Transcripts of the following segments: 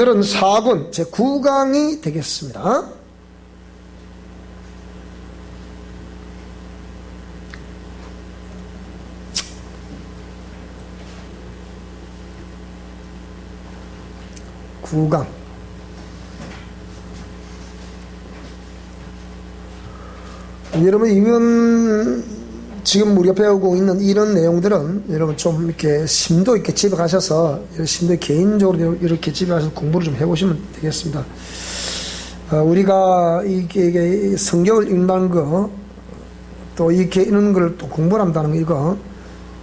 오늘은 4권 제9강이 되겠습니다. 구강. 여러분, 이번 지금 우리가 배우고 있는 이런 내용들은 여러분 좀 이렇게 심도 있게 집에 가셔서 심도 있게 개인적으로 이렇게 집에 가서 공부를 좀 해보시면 되겠습니다. 우리가 이게 성경을 읽는 거, 또 이렇게 읽는 걸 또 공부를 한다는 거, 이거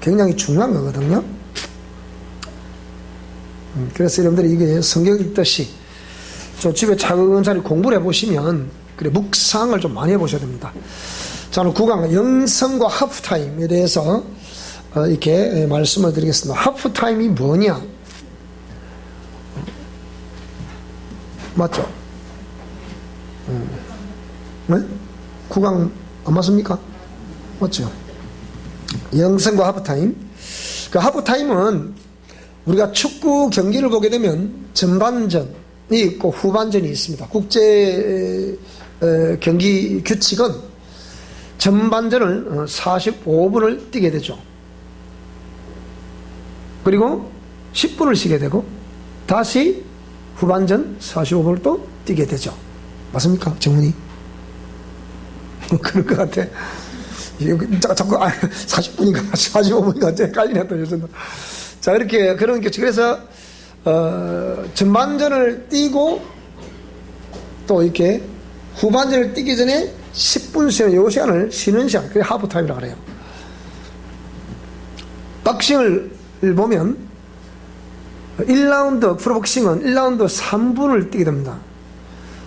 굉장히 중요한 거거든요. 그래서 여러분들이 이게 성경 읽듯이 좀 집에 차근차근 공부를 해보시면, 그래, 묵상을 좀 많이 해보셔야 됩니다. 자, 오늘 9강 영성과 하프타임에 대해서 이렇게 말씀을 드리겠습니다. 하프타임이 뭐냐? 맞죠? 네? 9강 안 맞습니까? 맞죠? 영성과 하프타임. 그 하프타임은 우리가 축구 경기를 보게 되면 전반전이 있고 후반전이 있습니다. 국제 경기 규칙은 전반전을 45분을 뛰게 되죠. 그리고 10분을 쉬게 되고 다시 후반전 45분을 또 뛰게 되죠. 맞습니까? 정문이? 그럴 것 같아. 자꾸 40분인가 45분인가 헷갈리네 또 요즘. 자, 이렇게 그런 규칙. 그래서 전반전을 뛰고 또 이렇게 후반전을 뛰기 전에 10분 쉬는 요 시간을 쉬는 시간, 그게 하프타임이라고 그래요. 박싱을 보면 1라운드, 프로복싱은 1라운드 3분을 뛰게 됩니다.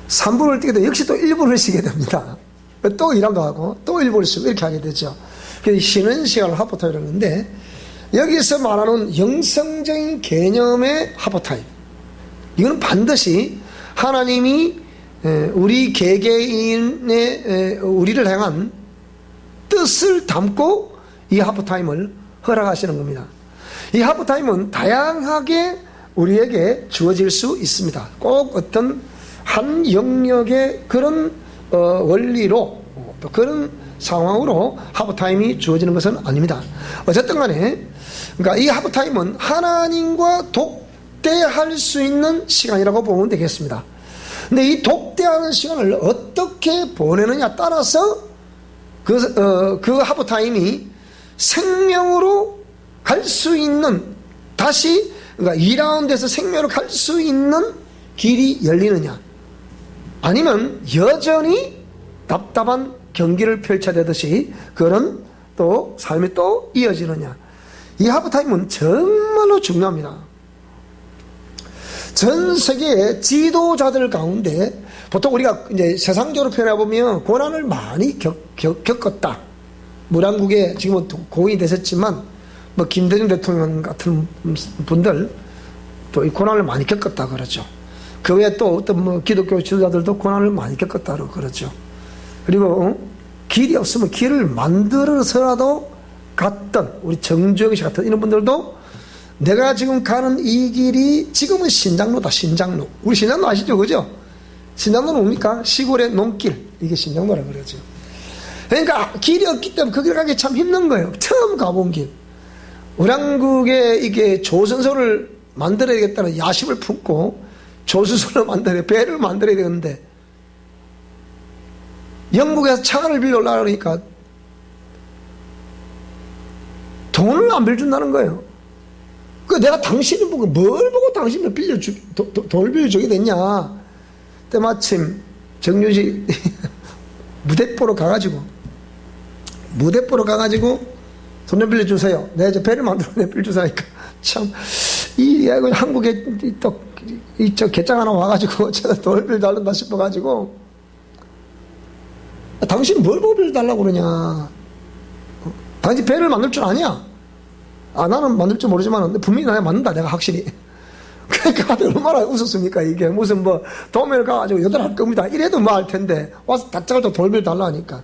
3분을 뛰게 되면 역시 또 1분을 쉬게 됩니다. 또 2라운드 하고 또 1분을 쉬고 이렇게 하게 되죠. 그래서 쉬는 시간을 하프타임이라고 하는데, 여기서 말하는 영성적인 개념의 하프타임, 이건 반드시 하나님이 우리 개개인의 우리를 향한 뜻을 담고 이 하프타임을 허락하시는 겁니다. 이 하프타임은 다양하게 우리에게 주어질 수 있습니다. 꼭 어떤 한 영역의 그런 원리로, 또 그런 상황으로 하프타임이 주어지는 것은 아닙니다. 어쨌든 간에, 그러니까 이 하프타임은 하나님과 독대할 수 있는 시간이라고 보면 되겠습니다. 근데 이 독대하는 시간을 어떻게 보내느냐 따라서 그 하프타임이 생명으로 갈 수 있는, 다시 그러니까 2라운드에서 생명으로 갈 수 있는 길이 열리느냐, 아니면 여전히 답답한 경기를 펼쳐대듯이 그런 또 삶이 또 이어지느냐. 이 하프타임은 정말로 중요합니다. 전 세계의 지도자들 가운데 보통 우리가 이제 세상적으로 표현해보면 고난을 많이 겪었다. 무량국에 지금은 고인이 되셨지만, 뭐 김대중 대통령 같은 분들 또 이 고난을 많이 겪었다 그러죠. 그 외에 또 어떤 뭐 기독교 지도자들도 고난을 많이 겪었다고 그러죠. 그리고 길이 없으면 길을 만들어서라도 갔던 우리 정주영 씨 같은 이런 분들도, 내가 지금 가는 이 길이 지금은 신장로다, 신장로. 우리 신장로 아시죠? 그죠? 신장로는 뭡니까? 시골의 논길. 이게 신장로라 그러죠. 그러니까 길이 없기 때문에 그 길 가기 참 힘든 거예요. 처음 가본 길. 우량국에 이게 조선소를 만들어야겠다는 야심을 품고 조수소를 만들어야, 배를 만들어야 되는데, 영국에서 차를 빌려 올라가니까 돈을 안 빌려준다는 거예요. 그 내가 당신을 보고 뭘 보고 당신을 돈을 빌려주게 됐냐. 때마침 정유지 무대포로 가가지고 돈 좀 빌려주세요. 내가 이제 배를 만들어 빌려주사니까 참 이 한국에 또 이쪽 개장 하나 와가지고 제가 돈을 빌려달란다 싶어가지고, 당신 뭘 보고 빌려달라고 그러냐. 당신 배를 만들 줄 아냐? 나는 만들 줄 모르지만 분명히 나야 만든다, 내가 확실히. 그러니까 얼마나 웃었습니까, 이게. 무슨 뭐 도매를 가가지고 여덟 할 겁니다 이래도 뭐 할 텐데 와서 다짜고짜 돈을 빌려달라 하니까.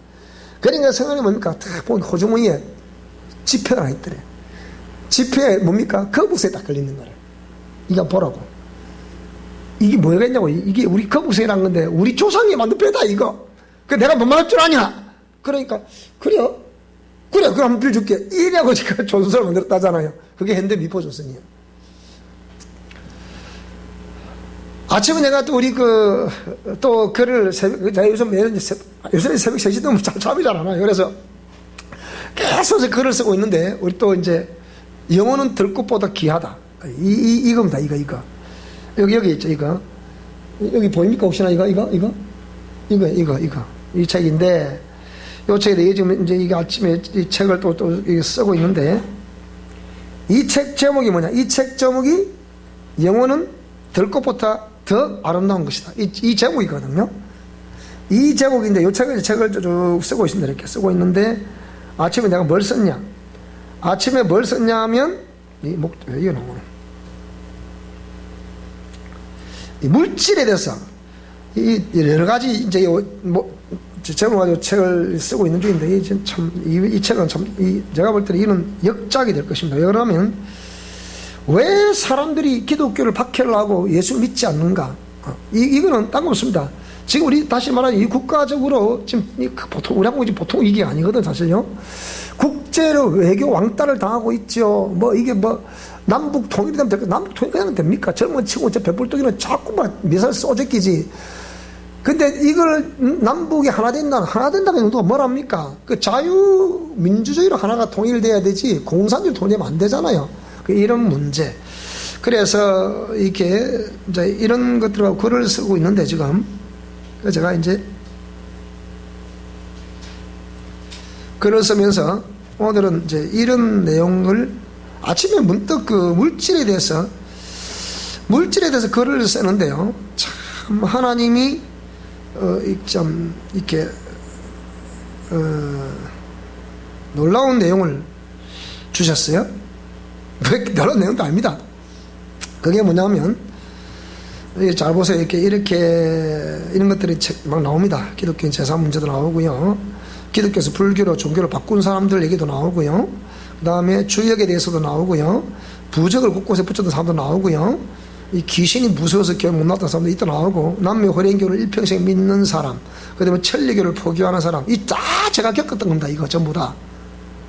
그러니까 생각이 뭡니까? 딱 보니까 호주머니에 지폐가 하나 있더래. 지폐에 뭡니까? 거부세에 딱 걸리는 거를. 이거 보라고. 이게 뭐가 있냐고. 이게 우리 거북선이란 건데, 우리 조상이 만든 배다, 이거. 그 내가 못 만들 줄 아냐? 그러니까, 그래요? 그래, 그럼 한번 빌줄게. 이래고 지금 조선소를 만들었다잖아요. 그게 현대 미포조선이에요. 아침에 내가 또 우리 또 글을 제가 요즘에 새벽 3시 되면 잠이 잘 안 와요. 그래서 계속 글을 쓰고 있는데, 우리 또 이제, 영혼은 들꽃보다 귀하다. 이겁니다, 이거. 여기 있죠, 이거. 여기 보입니까, 혹시나 이거. 이 책인데, 이 책에 지금 이제 이게 아침에 이 책을 또 쓰고 있는데, 이 책 제목이 뭐냐? 이 책 제목이 영혼은 들꽃보다 더 아름다운 것이다. 이 제목이거든요. 이 제목인데, 이 책을 쭉 쓰고 있습니다. 이렇게 쓰고 있는데, 아침에 내가 뭘 썼냐? 아침에 뭘 썼냐 하면, 왜 이거 나오나? 이 물질에 대해서, 이 여러 가지, 이제, 제목을 가지고 책을 쓰고 있는 중인데, 이 책은 참, 제가 볼 때는 이는 역작이 될 것입니다. 왜 그러면, 왜 사람들이 기독교를 박해를 하고 예수 믿지 않는가? 이거는 딴 거 없습니다. 지금 우리 다시 말하면 이 국가적으로 지금 보통, 우리 한국이 보통 이게 아니거든, 사실요. 국제로 외교 왕따를 당하고 있죠. 이게 남북 통일이 되면 될까? 남북 통일 그냥 됩니까? 젊은 친구, 배불뚝이는 자꾸만 미사일 쏘제끼지. 근데 이걸 남북이 하나 된다고 누가 뭐랍니까? 그 자유민주주의로 하나가 통일돼야 되지, 공산주의 통일되면 안 되잖아요. 이런 문제. 그래서 이렇게 이제 이런 것들하고 글을 쓰고 있는데 지금 제가 이제 글을 쓰면서 오늘은 이제 이런 내용을 아침에 문득 물질에 대해서 글을 쓰는데요. 참 하나님이 좀 이렇게 놀라운 내용을 주셨어요. 놀라운 내용도 아닙니다. 그게 뭐냐면, 잘 보세요. 이런 것들이 막 나옵니다. 기독교인 제사 문제도 나오고요. 기독교에서 불교로 종교를 바꾼 사람들 얘기도 나오고요. 그 다음에 주역에 대해서도 나오고요. 부적을 곳곳에 붙였던 사람도 나오고요. 이 귀신이 무서워서 교회 못 나왔던 사람도 이또 나오고, 남녀 혼인교를 일평생 믿는 사람, 그 다음에 천리교를 포기하는 사람, 이 다 제가 겪었던 겁니다. 이거 전부 다.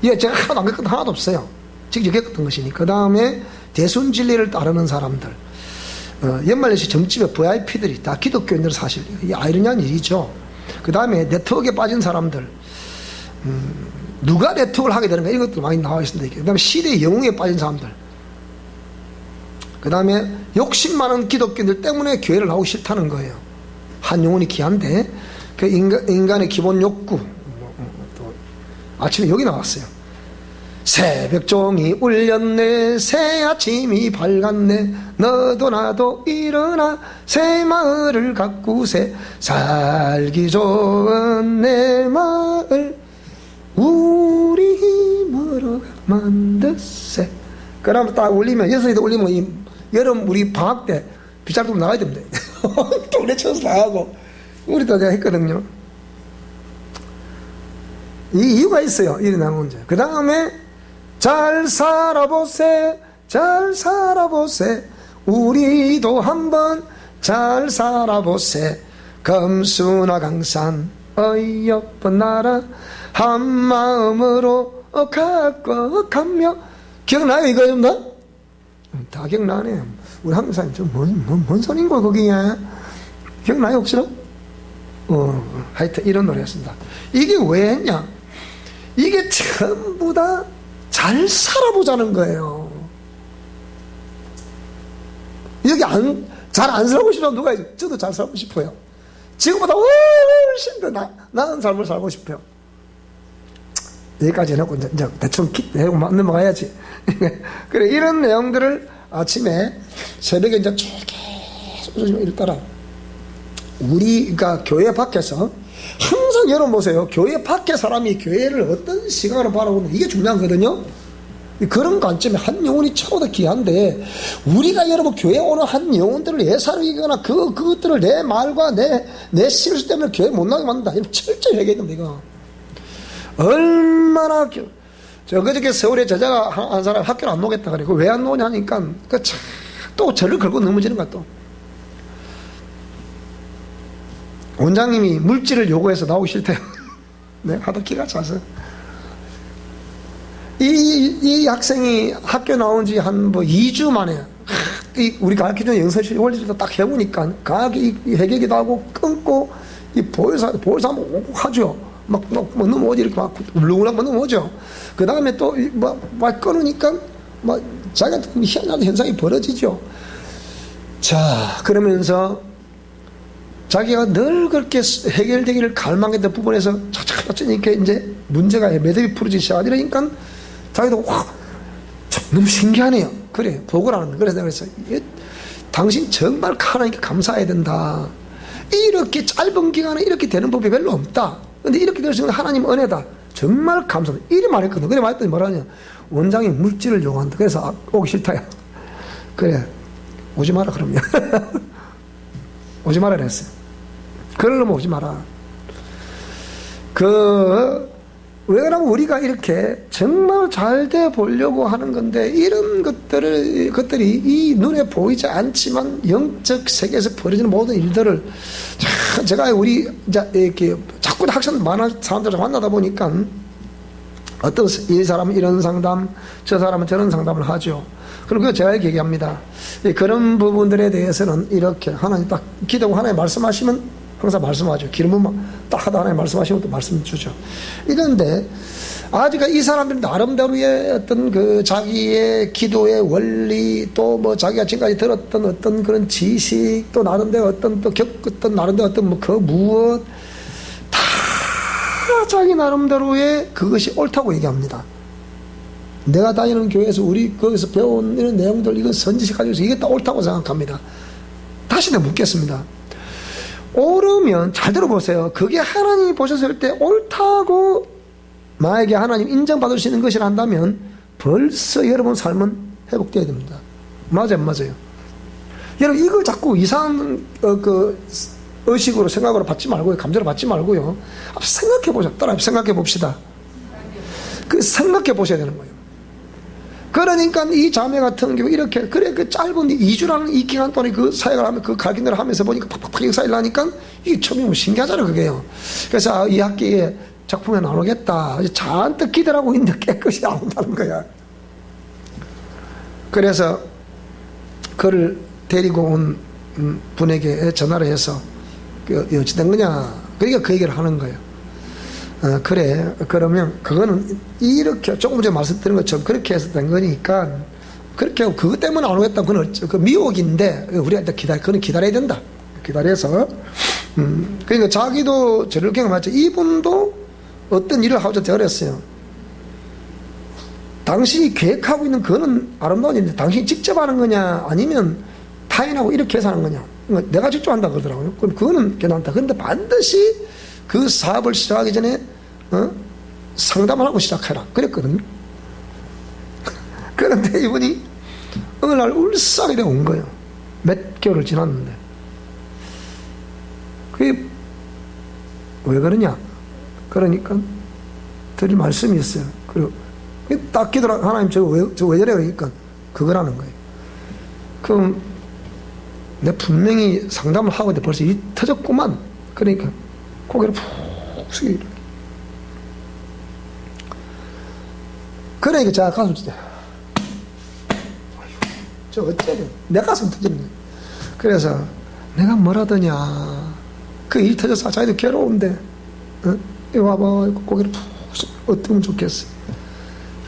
제가 하나도 안 겪었던 하나도 없어요. 직접 겪었던 것이니. 그 다음에 대순진리를 따르는 사람들, 연말연시 점집의 VIP들이 다 기독교인들 사실, 이 아이러니한 일이죠. 그 다음에 네트워크에 빠진 사람들, 누가 네트워크를 하게 되는가, 이런 것도 많이 나와 있습니다. 그 다음에 시대의 영웅에 빠진 사람들, 그 다음에 욕심 많은 기독교인들 때문에 교회를 나오기 싫다는 거예요. 한 영혼이 귀한데, 그 인간의 기본 욕구, 또 아침에 여기 나왔어요. 새벽종이 울렸네, 새 아침이 밝았네, 너도 나도 일어나 새 마을을 가꾸세, 살기 좋은 내 마을 우리 힘으로 만드세. 그러면 딱 울리면, 여섯이도 울리면 이 여름 우리 방학 때 빗자루 나가야 됩니다. 동네 쳐서 나가고, 우리도 내가 했거든요. 이 이유가 있어요. 일이 나온 문제. 그 다음에 잘 살아보세, 잘 살아보세, 우리도 한번 잘 살아보세, 검수나 강산 어이없은 나라 한 마음으로 갖고 가며. 기억나요 이거 좀 더? 다 기억나네요. 우리 한국 사람 좀 뭔 소린가 거기에. 기억나요 혹시나? 하여튼 이런 노래였습니다. 이게 왜 했냐? 이게 전부 다 잘 살아보자는 거예요. 여기 잘 안 살고 싶다면 누가 있어요? 저도 잘 살고 싶어요. 지금보다 훨씬 더 나은 삶을 살고 싶어요. 여기까지 해놓고 이제 대충 넘어가야지. 그래, 이런 내용들을 아침에 새벽에 이제 계속 읽다라, 우리가 교회 밖에서 항상 여러분 보세요. 교회 밖에 사람이 교회를 어떤 시각으로 바라보는, 이게 중요하거든요. 그런 관점에 한 영혼이 최고도 귀한데, 우리가 여러분 교회 오는 한 영혼들을 예사르기거나 그것들을 내 말과 내 실수 때문에 교회 못 나게 만든다. 이런 철저히 얘기해야 됩니다. 이거 얼마나 저 그저께 서울에 제자가 한 사람 학교를 안 오겠다 그래. 왜 안 오냐 하니까 또 저를 걸고 넘어지는 거야. 또 원장님이 물질을 요구해서 나오기 싫대요. 네, 하도 기가 차서. 이 학생이 학교 나온 지 한 2주 만에, 우리 가르쳐주는 영성실 원리도 딱 해보니까, 강하게 해결기도 하고, 끊고, 이 보혈사 오고 하죠. 막 넘어오지, 이렇게 막 울렁울렁 넘어오죠. 그 다음에 또, 막 끊으니까, 자기가 희한한 현상이 벌어지죠. 자, 그러면서, 자기가 늘 그렇게 해결되기를 갈망했던 부분에서 차차차차 이렇게 이제 문제가 매듭이 풀어지기 시작하니까 자기도 와, 너무 신기하네요. 그래, 보고를 하는 거예요. 그래서 내가 그랬어요. 당신 정말 하나님께 감사해야 된다. 이렇게 짧은 기간에 이렇게 되는 법이 별로 없다. 근데 이렇게 될 수 있는 하나님 은혜다. 정말 감사하다. 이리 말했거든. 그래 말했더니 뭐라냐. 원장이 물질을 요구한다. 그래서 오기 싫다요. 그래, 오지 마라 그러면. 오지 마라 그랬어요. 그러려면 오지 마라. 왜 그러면 우리가 이렇게 정말 잘 돼 보려고 하는 건데, 이런 것들이 이 눈에 보이지 않지만 영적 세계에서 벌어지는 모든 일들을, 제가 우리, 이렇게 자꾸 학생 많은 사람들을 만나다 보니까, 이 사람은 이런 상담, 저 사람은 저런 상담을 하죠. 그리고 제가 이렇게 얘기합니다. 그런 부분들에 대해서는 이렇게 하나님 딱 기도하고 하나님 말씀하시면 항상 말씀하죠. 기름은 딱 하다 하나님 말씀하시면 또 말씀 주죠. 이런데 아직 이 사람들은 나름대로의 어떤 자기의 기도의 원리, 또 자기가 지금까지 들었던 어떤 그런 지식, 또 나름대로 어떤 또 겪었던 나름대로 어떤 그 무엇 다 자기 나름대로의 그것이 옳다고 얘기합니다. 내가 다니는 교회에서 우리 거기서 배운 이런 내용들, 이건 선지식 가지고 이게 다 옳다고 생각합니다. 다시 내가 묻겠습니다. 옳으면 잘 들어보세요. 그게 하나님이 보셨을 때 옳다고 만약에 하나님 인정받을 수 있는 것이라 한다면 벌써 여러분 삶은 회복되어야 됩니다. 맞아요, 맞아요. 여러분 이걸 자꾸 이상한 의식으로 생각으로 받지 말고요, 감정으로 받지 말고요. 생각해 보자. 따라 생각해 봅시다. 생각해 보셔야 되는 거예요. 그러니까 이 자매 같은 경우 이렇게 그 짧은 2주라는 이 기간 동안에 그 사역을 하면 그 가르침을 하면서 보니까 팍팍팍 역사를 하니까 이게 처음이면 신기하잖아요, 그게요. 그래서 이 학기에 작품에 나오겠다. 잔뜩 기대를 하고 있는데 깨끗이 안 온다는 거야. 그래서 그를 데리고 온 분에게 전화를 해서 어찌 된 거냐. 그러니까 그 얘기를 하는 거예요. 그래, 그러면 그거는 이렇게 조금 전에 말씀드린 것처럼 그렇게 해서 된 거니까, 그렇게 하고 그것 때문에 안 오겠다. 그건 미혹인데 우리가 그건 기다려야 된다. 기다려서 그러니까 자기도 저를 경험했죠. 이분도 어떤 일을 하고자 되었어요. 당신이 계획하고 있는 그거는 아름다운 일인데 당신이 직접 하는 거냐 아니면 타인하고 이렇게 해서 하는 거냐. 내가 직접 한다 그러더라고요. 그럼 그거는 괜찮다. 그런데 반드시 그 사업을 시작하기 전에 상담을 하고 시작해라 그랬거든요. 그런데 이분이 어느 날 울상이 온 거예요. 몇 개월을 지났는데. 그게 왜 그러냐. 그러니까 드릴 말씀이 있어요. 그리고 딱 기도라. 하나님 저 왜 저래. 그러니까 그거라는 거예요. 그럼 내가 분명히 상담을 하고 있는데 벌써 일이 터졌구만. 그러니까 고개를 푹 숙이고. 그러니까 제가 가슴 진짜 저 어째요? 내 가슴 터지는 거예요. 그래서 내가 뭘 하더냐. 그 일이 터져서 자기도 괴로운데 이거 와봐. 고개를 푹 어떻게 좋겠어.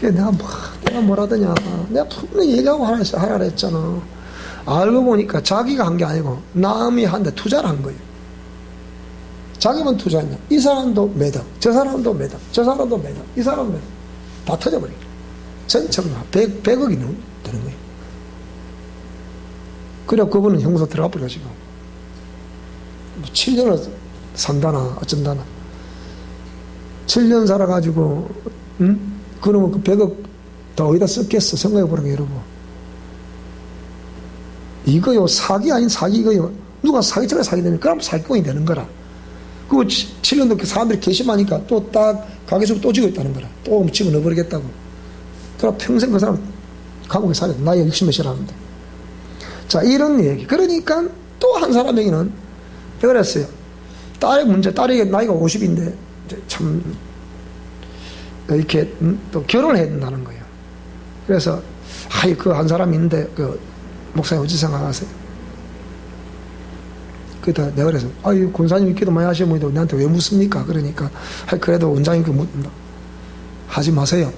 내가 뭘 하더냐. 내가 분명히 얘기하고 하라 했잖아. 알고 보니까 자기가 한 게 아니고 남이 한데 투자를 한 거예요. 자기만 투자했냐. 이 사람도 매덕, 저 사람도 매덕, 저 사람도 매덕, 이 사람도 매덕. 다 터져버리고. 전체가 100억이 되는 거예요. 그래 그분은 형사 들어가 버려가지고 7년을 산다나 어쩐다나 7년 살아가지고 그러면 그 100억 다 어디다 썼겠어. 생각해보라고 여러분. 이거요 사기 아닌 사기. 이거요 누가 사기처럼 사기 되면 그럼 사기꾼이 되는 거라. 그거 7년 넘게 사람들이 개심하니까 또 딱 가게에서 또 지고 있다는 거라. 또 집어 넣어버리겠다고. 그럼 평생 그 사람 감옥에 살아야 돼. 나이가 60몇이라 하는데. 자, 이런 얘기. 그러니까 또 한 사람에게는 그랬어요. 딸의 문제, 딸이 나이가 50인데, 참, 이렇게 또 결혼을 해야 된다는 거예요. 그래서, 그 한 사람이 있는데, 목사님 어찌 생각하세요? 그다 내가 그래서, 권사님이 기도 많이 하시면 나한테 왜 묻습니까? 그러니까, 그래도 원장님께 묻는다. 하지 마세요.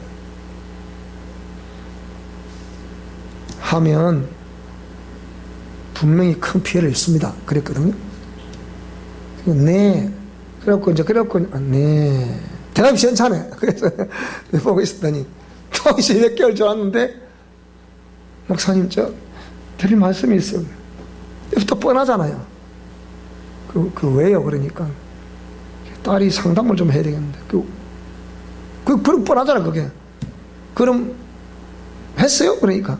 하면, 분명히 큰 피해를 입습니다. 그랬거든요. 네. 그래갖고, 네. 대답이 시원찮네. 그래서, 보고 있었더니, 또 이제 몇 개월 지났는데, 목사님, 드릴 말씀이 있어요. 또 뻔하잖아요. 왜요? 그러니까. 딸이 상담을 좀 해야 되겠는데. 그럼 뻔하잖아, 그게. 그럼, 했어요? 그러니까.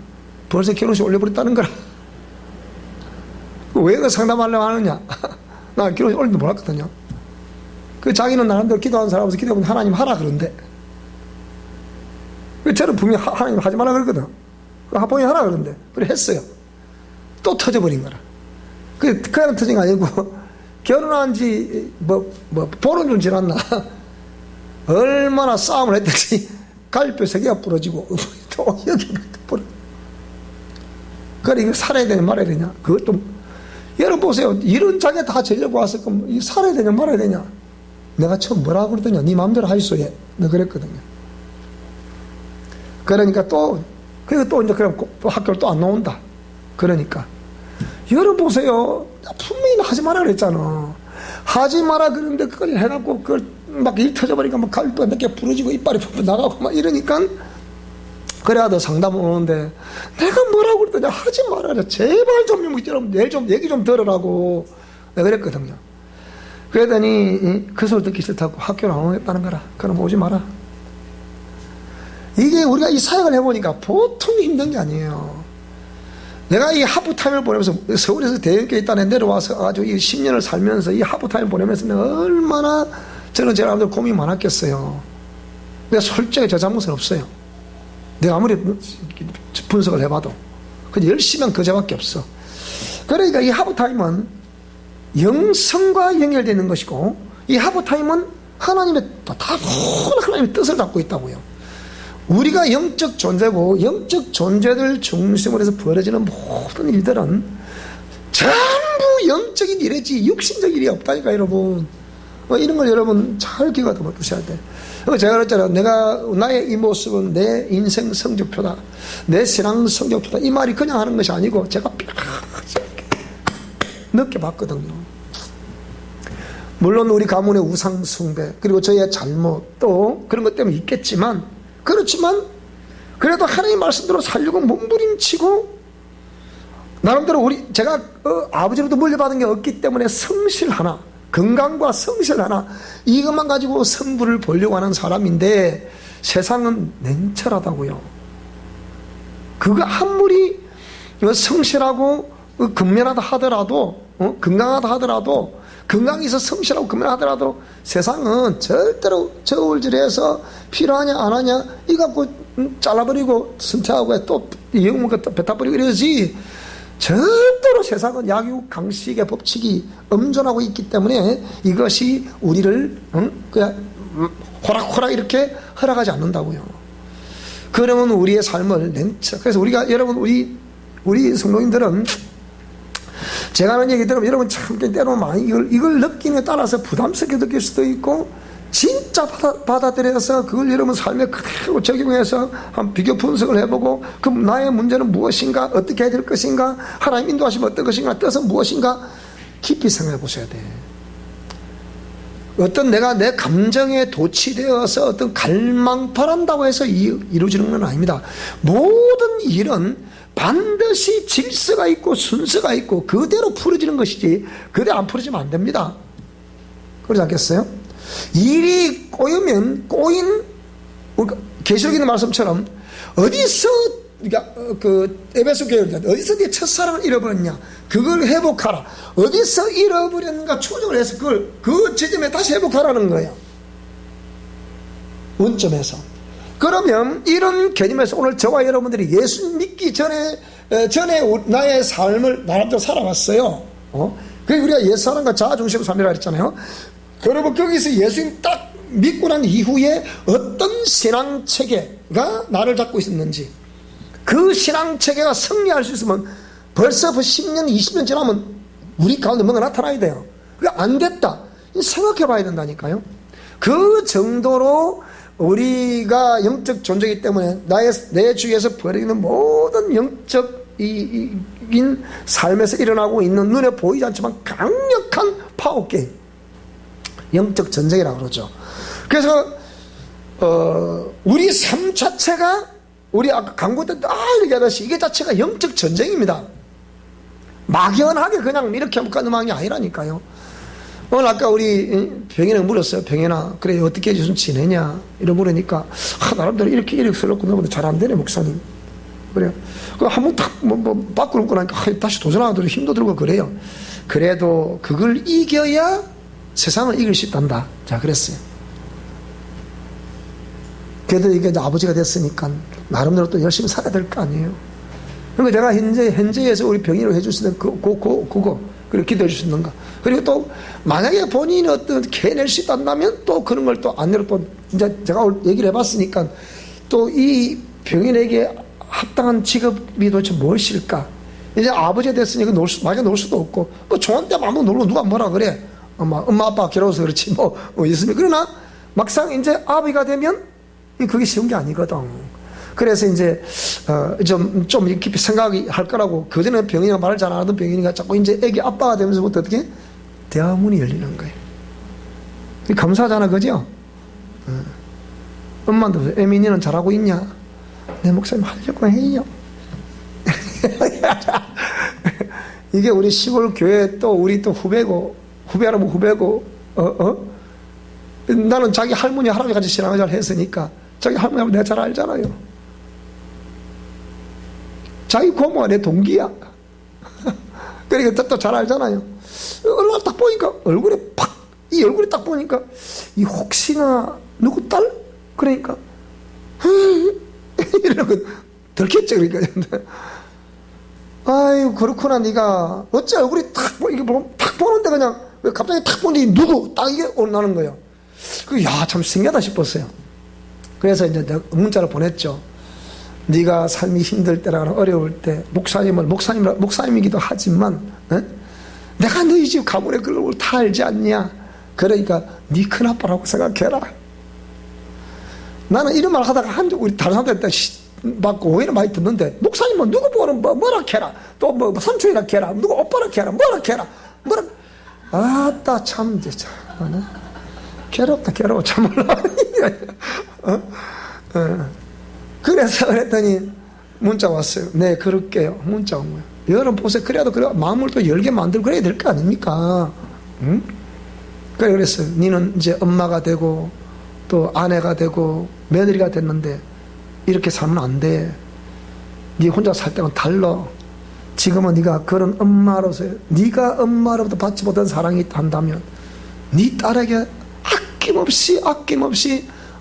벌써 결혼식 올려버렸다는 거라. 왜 그 상담하려고 하느냐? 나 결혼식 올리는 줄 몰랐거든요. 자기는 나름대로 기도하는 사람으로서 기도하면 하나님 하라 그런데. 저는 분명히 하나님 하지 말라 그랬거든. 본인이 하라 그런데. 그래 했어요. 또 터져버린 거라. 그냥 터진 거 아니고, 결혼한 지, 보름 좀 지났나. 얼마나 싸움을 했든지, 갈비뼈 3개가 부러지고, 또 여기가 부러져. 그래, 이거 살아야 되냐, 말아야 되냐. 그것도, 여러분 보세요. 이런 장에 다 재려고 왔을 거면, 살아야 되냐, 말아야 되냐. 내가 처음 뭐라고 그러더냐. 네 마음대로 하이소, 얘. 내가 그랬거든요. 그러니까 그리고 또 이제 그럼 또 학교를 또 안 나온다. 그러니까. 여러분 보세요. 분명히 하지 마라 그랬잖아. 하지 마라 그러는데 그걸 해갖고 그걸 막 일 터져버리니까 막 갈비뼈 몇 개 부러지고 이빨이 푹푹 나가고 막 이러니까 그래야 더 상담 오는데 내가 뭐라고 그랬더니 하지 말아라. 제발 좀 여러분 내일 좀 얘기 좀 들으라고 내가 그랬거든요. 그러더니 그 소리 듣기 싫다고 학교를 안 오겠다는 거라. 그럼 오지 마라. 이게 우리가 이 사역을 해보니까 보통 힘든 게 아니에요. 내가 이 하프타임을 보내면서 서울에서 대형교회 있다는 내려와서 아주 이 10년을 살면서 이 하프타임을 보내면서 내가 얼마나 저는 제 사람들 고민이 많았겠어요. 내가 솔직히 저 잘못은 없어요. 내가 아무리 분석을 해봐도 그냥 열심히 한 그저밖에 없어. 그러니까 이 하프타임은 영성과 연결되는 것이고 이 하프타임은 하나님의 하나님의 뜻을 갖고 있다고요. 우리가 영적 존재고 영적 존재들 중심으로 해서 벌어지는 모든 일들은 전부 영적인 일이지 육신적 일이 없다니까 여러분. 이런 걸 여러분 잘 기억하고 두셔야 돼. 제가 그랬잖아요. 나의 이 모습은 내 인생 성적표다. 내 신앙 성적표다. 이 말이 그냥 하는 것이 아니고 제가 느껴봤거든요. 물론 우리 가문의 우상 숭배 그리고 저의 잘못 또 그런 것 때문에 있겠지만 그렇지만 그래도 하나님 말씀대로 살려고 몸부림치고 나름대로 제가 아버지로부터 물려받은 게 없기 때문에 성실 하나 건강과 성실 하나 이것만 가지고 성부를 보려고 하는 사람인데 세상은 냉철하다고요. 그거 아무리 성실하고 근면하다 하더라도 건강하다 하더라도 건강이 있어 성실하고 근면하더라도 세상은 절대로 저울질해서 필요하냐 안 하냐 이거 갖고 잘라버리고 선택하고 또 영문 갖다 뱉어버리고 이러지 절대로 세상은 약육 강식의 법칙이 엄존하고 있기 때문에 이것이 우리를 그냥 호락호락 이렇게 허락하지 않는다고요. 그러면 우리의 삶을 그래서 우리가 여러분 우리 성도님들은 제가 하는 얘기 들으면 여러분 참 때로는 많이 이걸 느끼는 따라서 부담스럽게 느낄 수도 있고 진짜 받아들여서 그걸 여러분 삶에 그대로 적용해서 한 비교 분석을 해보고 그럼 나의 문제는 무엇인가 어떻게 해야 될 것인가 하나님 인도하시면 어떤 것인가 뜻은 무엇인가 깊이 생각해 보셔야 돼. 어떤 내가 내 감정에 도취되어서 어떤 갈망파란다고 해서 이루어지는 건 아닙니다. 모든 일은 반드시 질서가 있고 순서가 있고 그대로 풀어지는 것이지 그대로 안 풀어지면 안 됩니다. 그러지 않겠어요? 일이 꼬이면 꼬인 계시록 있는 말씀처럼 어디서 에베소 교회 어디서 네 첫사랑을 잃어버렸냐 그걸 회복하라. 어디서 잃어버렸는가 추적을 해서 그 지점에 다시 회복하라는 거예요. 원점에서. 그러면 이런 개념에서 오늘 저와 여러분들이 예수 믿기 전에 나의 삶을 나름대로 살아왔어요. 그래서 우리가 옛사람과 자아중심으로 삶이라 했잖아요. 여러분, 거기서 예수님 딱 믿고 난 이후에 어떤 신앙체계가 나를 잡고 있었는지, 그 신앙체계가 승리할 수 있으면 벌써 10년, 20년 지나면 우리 가운데 뭔가 나타나야 돼요. 그게 안 됐다, 생각해 봐야 된다니까요. 그 정도로 우리가 영적 존재이기 때문에 내 주위에서 벌어지는 모든 영적인 삶에서 일어나고 있는 눈에 보이지 않지만 강력한 파워게임, 영적 전쟁이라고 그러죠. 그래서 우리 삶 자체가, 우리 아까 광고 때 얘기하듯이 이게 자체가 영적 전쟁입니다. 막연하게 그냥 이렇게 하면 끝나는 게 아니라니까요. 오늘 아까 우리 병현이가 물었어요. 병현아, 그래 어떻게 요즘 지내냐 이러 물으니까 나름대로 이렇게 써놓고 너보다 잘 안 되네 목사님. 그래요. 한번 딱 바꾸고 나니까 다시 도전하더라도 힘도 들고 그래요. 그래도 그걸 이겨야 세상을 이길 수 있단다. 자, 그랬어요. 그래도 이게 이제 아버지가 됐으니까 나름대로 또 열심히 살아야 될 거 아니에요. 그러니까 제가 현재에서 우리 병인으로 해주시는 그거 그리고 기도해 주시는가. 그리고 또 만약에 본인이 어떤 캐낼 수 있다면 또 그런 걸 또 안내로 또 이제 제가 얘기를 해봤으니까 또 이 병인에게 합당한 직업이 도대체 무엇일까. 이제 아버지가 됐으니까 마저 놀 수도 없고, 뭐 종한 때 아무 놀고 누가 뭐라 그래. 엄마 아빠가 괴로워서 그렇지 뭐 있으면. 그러나 막상 이제 아비가 되면 그게 쉬운 게 아니거든. 그래서 이제 좀 깊이 생각이 할 거라고. 그전에 병인이가 말을 잘 안 하던 병인이가 자꾸 이제 애기 아빠가 되면서부터 어떻게 대화문이 열리는 거예요. 감사하잖아, 그죠? 엄마도 애민이는 잘하고 있냐? 내 목사님 하려고 해요. 이게 우리 시골 교회 또 우리 또 후배라면 후배고, 나는 자기 할머니 할아버지 같이 신앙을 잘 했으니까 자기 할머니 내가 잘 알잖아요. 자기 고모가 내 동기야. 그러니까 또 잘 알잖아요. 얼굴 딱 보니까 이 얼굴이 딱 보니까 이 혹시나 누구 딸? 그러니까 이러고 들켰죠. 그러니까 아유 그렇구나. 네가 어째 얼굴이 딱 보는데 그냥 왜 갑자기 딱 보니 누구 딱 이게 나는 거예요. 참 신기하다 싶었어요. 그래서 이제 내가 문자를 보냈죠. 네가 삶이 힘들 때라거나 어려울 때 목사님이기도 하지만 내가 너희 집 가문의 그걸 다 알지 않냐. 그러니까 네 큰아빠라고 생각해라. 나는 이런 말 하다가 우리 다른 사람들 막 오해를 많이 듣는데, 목사님은 누구 보는 뭐라 캐라, 또 삼촌이라 캐라, 누구 오빠라 캐라, 뭐라 캐라, 아따 참 진짜 괴로워 참을라. 그래서 그랬더니 문자 왔어요. 네, 그럴게요. 문자 온 거예요. 여러분 보세요. 그래도 마음을 또 열게 만들고 그래야 될 거 아닙니까? 응? 그랬어요. 니는 이제 엄마가 되고 또 아내가 되고 며느리가 됐는데 이렇게 살면 안 돼. 네 혼자 살 때는 달라. 지금은 네가 그런 엄마로서, 네가 엄마로부터 받지 못한 사랑이 있다면 네 딸에게 아낌없이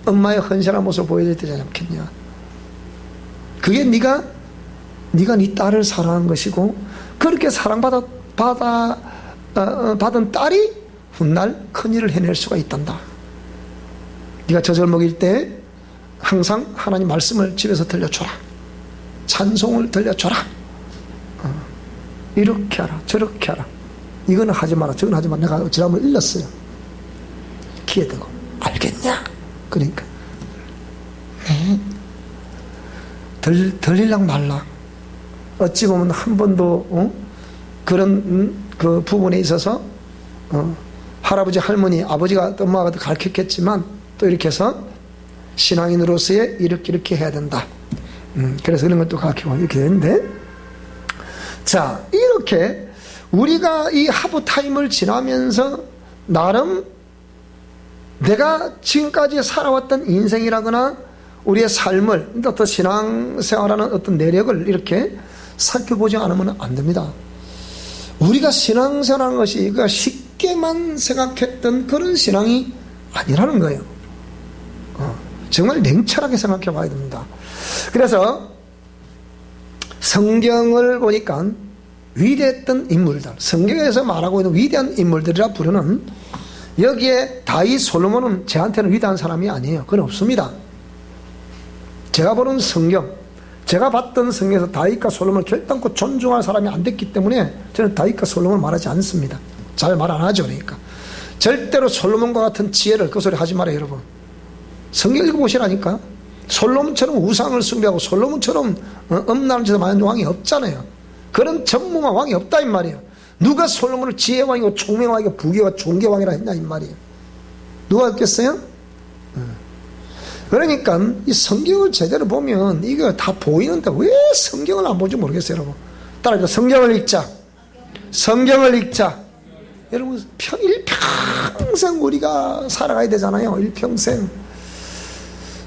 엄마의 헌신한 모습을 보여줘야 되지 않겠냐. 그게 네가 네 딸을 사랑한 것이고, 그렇게 사랑받은 딸이 훗날 큰일을 해낼 수가 있단다. 네가 젖을 먹일 때 항상 하나님 말씀을 집에서 들려줘라. 찬송을 들려줘라. 이렇게 하라 저렇게 하라. 이거는 하지 마라 저건 하지 마라. 내가 지난번에 일렀어요. 귀에 대고 알겠냐. 그러니까 들리랑 말라. 어찌 보면 한 번도 그런 그 부분에 있어서 할아버지 할머니 아버지가 엄마가 가르쳤겠지만 또 이렇게 해서 신앙인으로서의 이렇게 해야 된다. 그래서 그런 것도 가르치고 이렇게 되는데, 자 이렇게 우리가 이 하부타임을 지나면서 나름 내가 지금까지 살아왔던 인생이라거나 우리의 삶을, 어떤 신앙생활하는 어떤 내력을 이렇게 살펴보지 않으면 안 됩니다. 우리가 신앙생활하는 것이 쉽게만 생각했던 그런 신앙이 아니라는 거예요. 정말 냉철하게 생각해 봐야 됩니다. 그래서 성경을 보니까 위대했던 인물들, 성경에서 말하고 있는 위대한 인물들이라 부르는, 여기에 다윗, 솔로몬은 저한테는 위대한 사람이 아니에요. 그건 없습니다. 제가 보는 성경, 제가 봤던 성경에서 다윗과 솔로몬을 결단코 존중할 사람이 안 됐기 때문에 저는 다윗과 솔로몬을 말하지 않습니다. 잘 말 안 하죠. 그러니까 절대로 솔로몬과 같은 지혜를, 그 소리 하지 말아요 여러분. 성경 읽어보시라니까. 솔로몬처럼 우상을 숭배하고 솔로몬처럼 음란한 짓을 많은 왕이 없잖아요. 그런 전무한 왕이 없다 이 말이에요. 누가 솔로몬을 지혜왕이고 총명왕이고 부귀와 존귀왕이라 했냐 이 말이에요. 누가 했겠어요? 그러니까 이 성경을 제대로 보면 이거 다 보이는데 왜 성경을 안 보는지 모르겠어요 여러분. 따라서 성경을 읽자. 성경을 읽자. 여러분 일평생 우리가 살아가야 되잖아요. 일평생.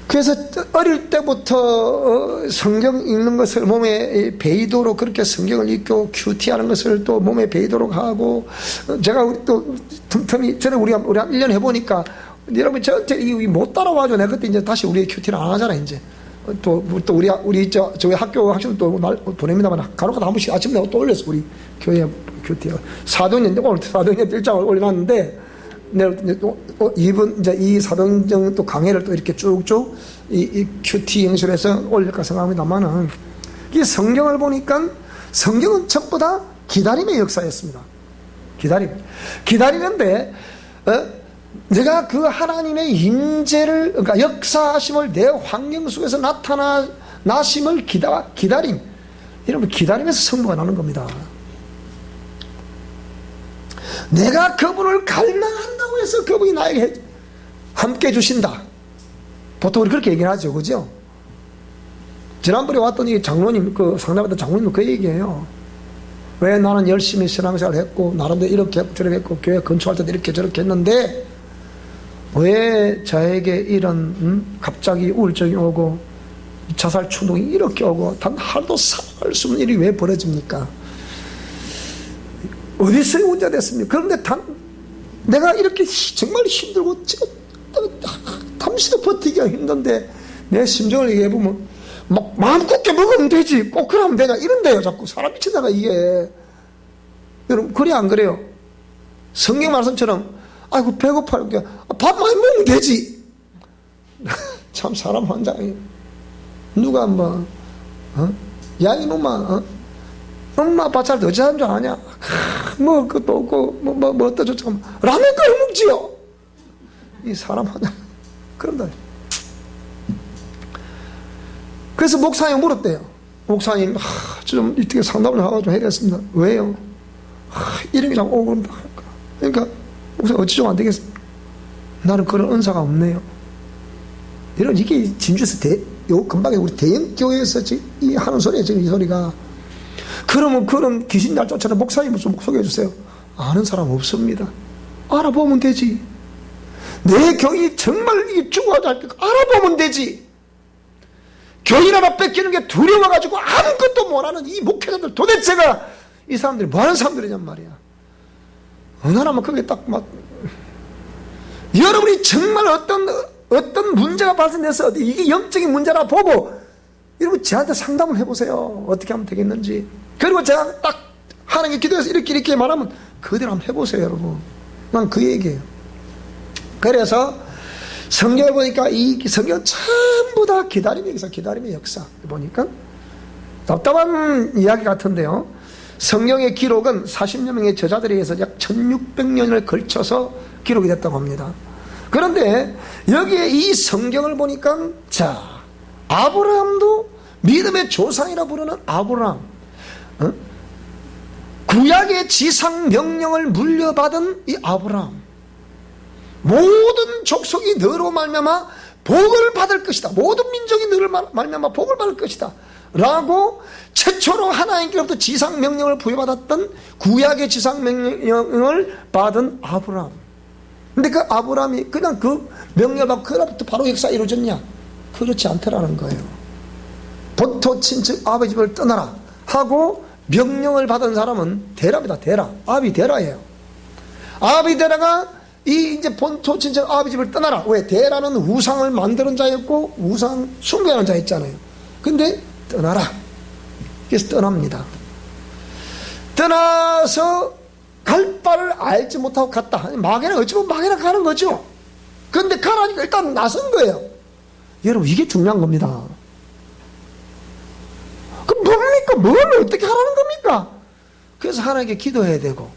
그래서 어릴 때부터 성경 읽는 것을 몸에 배이도록 그렇게 성경을 읽고 큐티하는 것을 또 몸에 배이도록 하고, 제가 또 틈틈이 전에 우리가 1년 해보니까 여러분 저한테 못 따라와줘. 내가 그때 이제 다시 우리 큐티를 안 하잖아 이제. 또 우리 저희 학교 학생 또 보냅니다만 간혹가다 한 번씩 아침에 내가 또 올렸어. 우리 교회 큐티 사도년 오늘 사도년 일장을 올려놨는데, 내가 이번 이제 이 사도행전 또 강해를 또 이렇게 쭉쭉 이 큐티 형식으로 올릴까 생각합니다만은, 이 성경을 보니까 성경은 전부 다 기다림의 역사였습니다. 기다리는데 내가 그 하나님의 임재를, 그러니까 역사하심을 내 환경 속에서 나타나심을 기다림. 이러면 기다림에서 성부가 나는 겁니다. 내가 그분을 갈망한다고 해서 그분이 나에게 함께 해주신다. 보통 우리 그렇게 얘기를 하죠. 그죠? 지난번에 왔던 이 장로님, 그 상담했던 장로님은 그 얘기예요. 왜 나는 열심히 신앙생활을 했고, 나름대로 이렇게 했고, 저렇게 했고, 교회 건축할 때도 이렇게 저렇게 했는데, 왜 저에게 이런, 갑자기 우울증이 오고, 자살 충동이 이렇게 오고, 단 하루도 살아갈 수 없는 일이 왜 벌어집니까? 어디서 문제가 됐습니까? 그런데 내가 이렇게 정말 힘들고 잠시도 버티기가 힘든데 내 심정을 얘기해보면 막 마음 굳게 먹으면 되지, 꼭 그러면 되냐 이런데요. 자꾸 사람 미치다가 이게. 여러분 그래 안 그래요? 성경 말씀처럼 아이고 배고파요, 밥 많이 먹으면 되지. 참 사람 환장해. 누가 뭐 야 이놈아 엄마 아빠 잘 어찌 하는 줄 아냐? 뭐 그것도 없고 뭐 어떠죠? 참 라면 끓여 먹지요. 이 사람 하나 그런다. 그래서 목사님 물었대요. 목사님 좀 이렇게 상담을 하고 좀 해야겠습니다. 왜요? 이런 게 자꾸 오고 그런다. 그러니까 목사님 어찌 좀 안 되겠습니까? 나는 그런 은사가 없네요. 이런 이게 진주에서 금방에 우리 대형 교회에서 이 하는 소리예요. 지금 이 소리가. 그러면 그런 귀신 날 쫓아는 목사님을 좀 소개해 주세요. 아는 사람 없습니다. 알아보면 되지. 내 교인이 정말 죽어가지고 알아보면 되지. 교인 하나 뺏기는 게 두려워가지고 아무것도 못하는 이 목회자들 도대체가 이 사람들이 뭐하는 사람들이냔 말이야. 어느 하나만 그게 딱 여러분이 정말 어떤 문제가 발생돼서 이게 영적인 문제라 보고 여러분 저한테 상담을 해보세요. 어떻게 하면 되겠는지. 그리고 제가 딱 하나님께 기도해서 이렇게 말하면 그대로 한번 해보세요. 여러분 난 그 얘기예요. 그래서 성경을 보니까 이 성경 전부 다 기다림의 역사 보니까 답답한 이야기 같은데요. 성경의 기록은 40여 명의 저자들에 의해서 약 1600년을 걸쳐서 기록이 됐다고 합니다. 그런데 여기에 이 성경을 보니까 자 아브라함도 믿음의 조상이라 부르는 아브라함, 구약의 지상 명령을 물려받은 이 아브라함, 모든 족속이 너로 말미암아 복을 받을 것이다. 모든 민족이 너로 말미암아 복을 받을 것이다. 라고 최초로 하나님께로부터 지상 명령을 부여받았던 구약의 지상 명령을 받은 아브라함. 근데 그 아브라함이 그냥 그 명령을 받고 그로부터 바로 역사 이루어졌냐? 그렇지 않더라는 거예요. 본토 친척 아버지 집을 떠나라 하고 명령을 받은 사람은 데라입니다. 데라. 아비데라예요. 아비데라가 이 이제 본토 친척 아버지 집을 떠나라. 왜? 데라는 우상을 만드는 자였고 우상 숭배하는 자였잖아요. 근데 떠나라. 그래서 떠납니다. 떠나서 갈 바를 알지 못하고 갔다. 막연히 어찌 보면 막연히 가는 거죠. 그런데 가라니까 일단 나선 거예요. 여러분, 이게 중요한 겁니다. 그럼 뭡니까? 뭘 어떻게 하라는 겁니까? 그래서 하나님께 기도해야 되고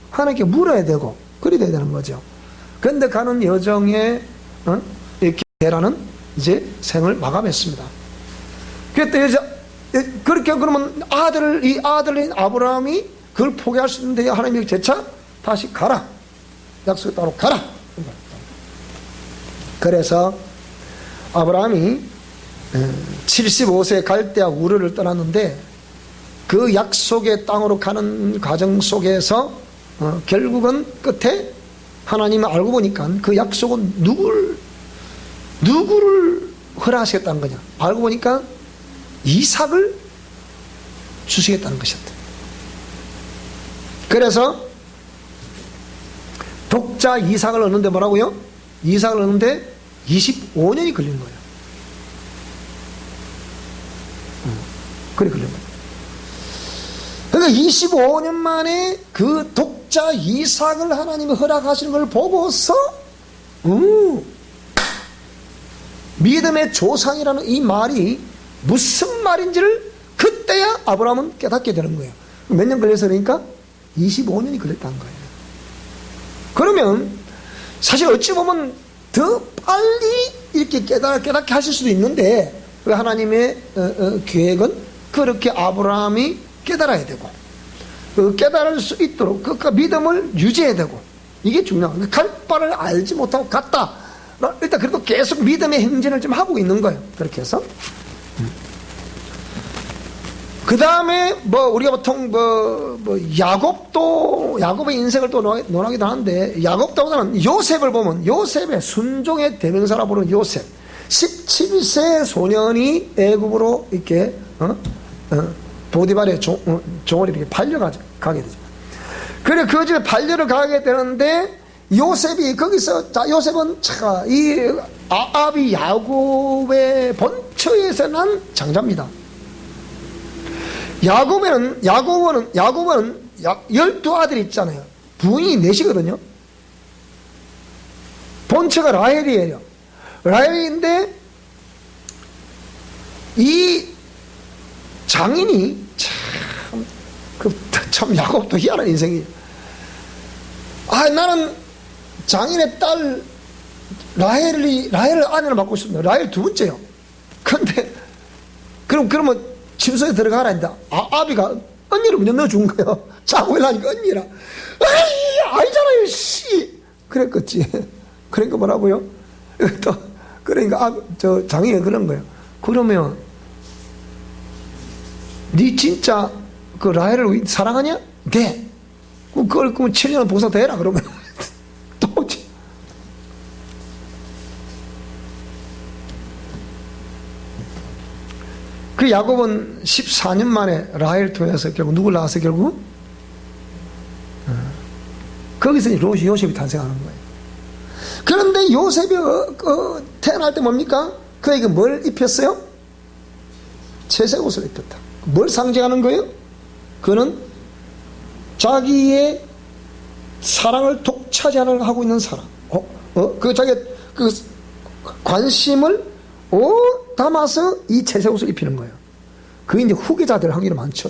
하나님께 물어야 되고 그래야 되는 거죠. 그런데 가는 여정에 이렇게 게라는 이제 생을 마감했습니다. 그때 이제 그렇게 그러면 이 아들인 아브라함이 그걸 포기할 수 있는데 하나님이 재차 다시 가라. 약속의 땅으로 가라. 그래서 아브라함이 75세 갈대아 우르를 떠났는데 그 약속의 땅으로 가는 과정 속에서 결국은 끝에 하나님은 알고 보니까 그 약속은 누구를 허락하시겠다는 거냐. 알고 보니까 이삭을 주시겠다는 것이었다. 그래서 독자 이삭을 얻는데 뭐라고요? 이삭을 얻는데 25년이 걸린 거예요. 그래 걸린 거예요. 그러니까 25년 만에 그 독자 이삭을 하나님이 허락하시는 걸 보고서 믿음의 조상이라는 이 말이 무슨 말인지를 그때야 아브라함은 깨닫게 되는 거예요. 몇 년 걸려서 그러니까 25년이 걸렸다는 거예요. 그러면 사실 어찌 보면 더 빨리 이렇게 깨닫게 하실 수도 있는데 하나님의 계획은 그렇게 아브라함이 깨달아야 되고 깨달을 수 있도록 그 믿음을 유지해야 되고 이게 중요한 거예요. 갈 바를 알지 못하고 갔다. 일단 그래도 계속 믿음의 행진을 좀 하고 있는 거예요. 그렇게 해서 그 다음에 우리가 보통 야곱의 인생을 또 논하기도 하는데 야곱보다는 요셉을 보면 요셉의 순종의 대명사라 부르는 요셉 17세 소년이 애굽으로 이렇게 보디발의 종을 이렇게 팔려가게 되죠. 그래 그 집에 팔려를 가게 되는데 요셉이 거기서 요셉은 이 아합이 야곱의 본처에서 난 장자입니다. 야곱은 12아들이 있잖아요. 부인이 넷이거든요. 본처가 라헬이에요. 라헬인데 이 장인이 참 야곱도 희한한 인생이에요. 나는 장인의 딸 라헬을 아내를 맡고 싶습니다. 라헬 두 번째요. 그런데 그러면 침소에 들어가라 했는데 아비가 언니를 먼저 넣어준 거예요. 자고 일하니까 언니라. 아니잖아요 씨. 그랬겠지. 그러니까 뭐라고요? 또 그러니까 저 장인이 그런 거예요. 그러면 니 진짜 그 라헬을 사랑하냐? 네. 그걸 7년 봉사대라 그러면 또 그 야곱은 14년 만에 라헬 통해서 결국 누굴 낳아서 결국 거기서 요셉이 탄생하는 거예요. 그런데 요셉이 태어날 때 뭡니까? 그에게 뭘 입혔어요? 채색 옷을 입혔다. 뭘 상징하는 거예요? 그는 자기의 사랑을 독차지하려고 하고 있는 사람. 자기 그 관심을 담아서 이 채색 옷을 입히는 거예요. 그게 이제 후계자들 하기로 많죠.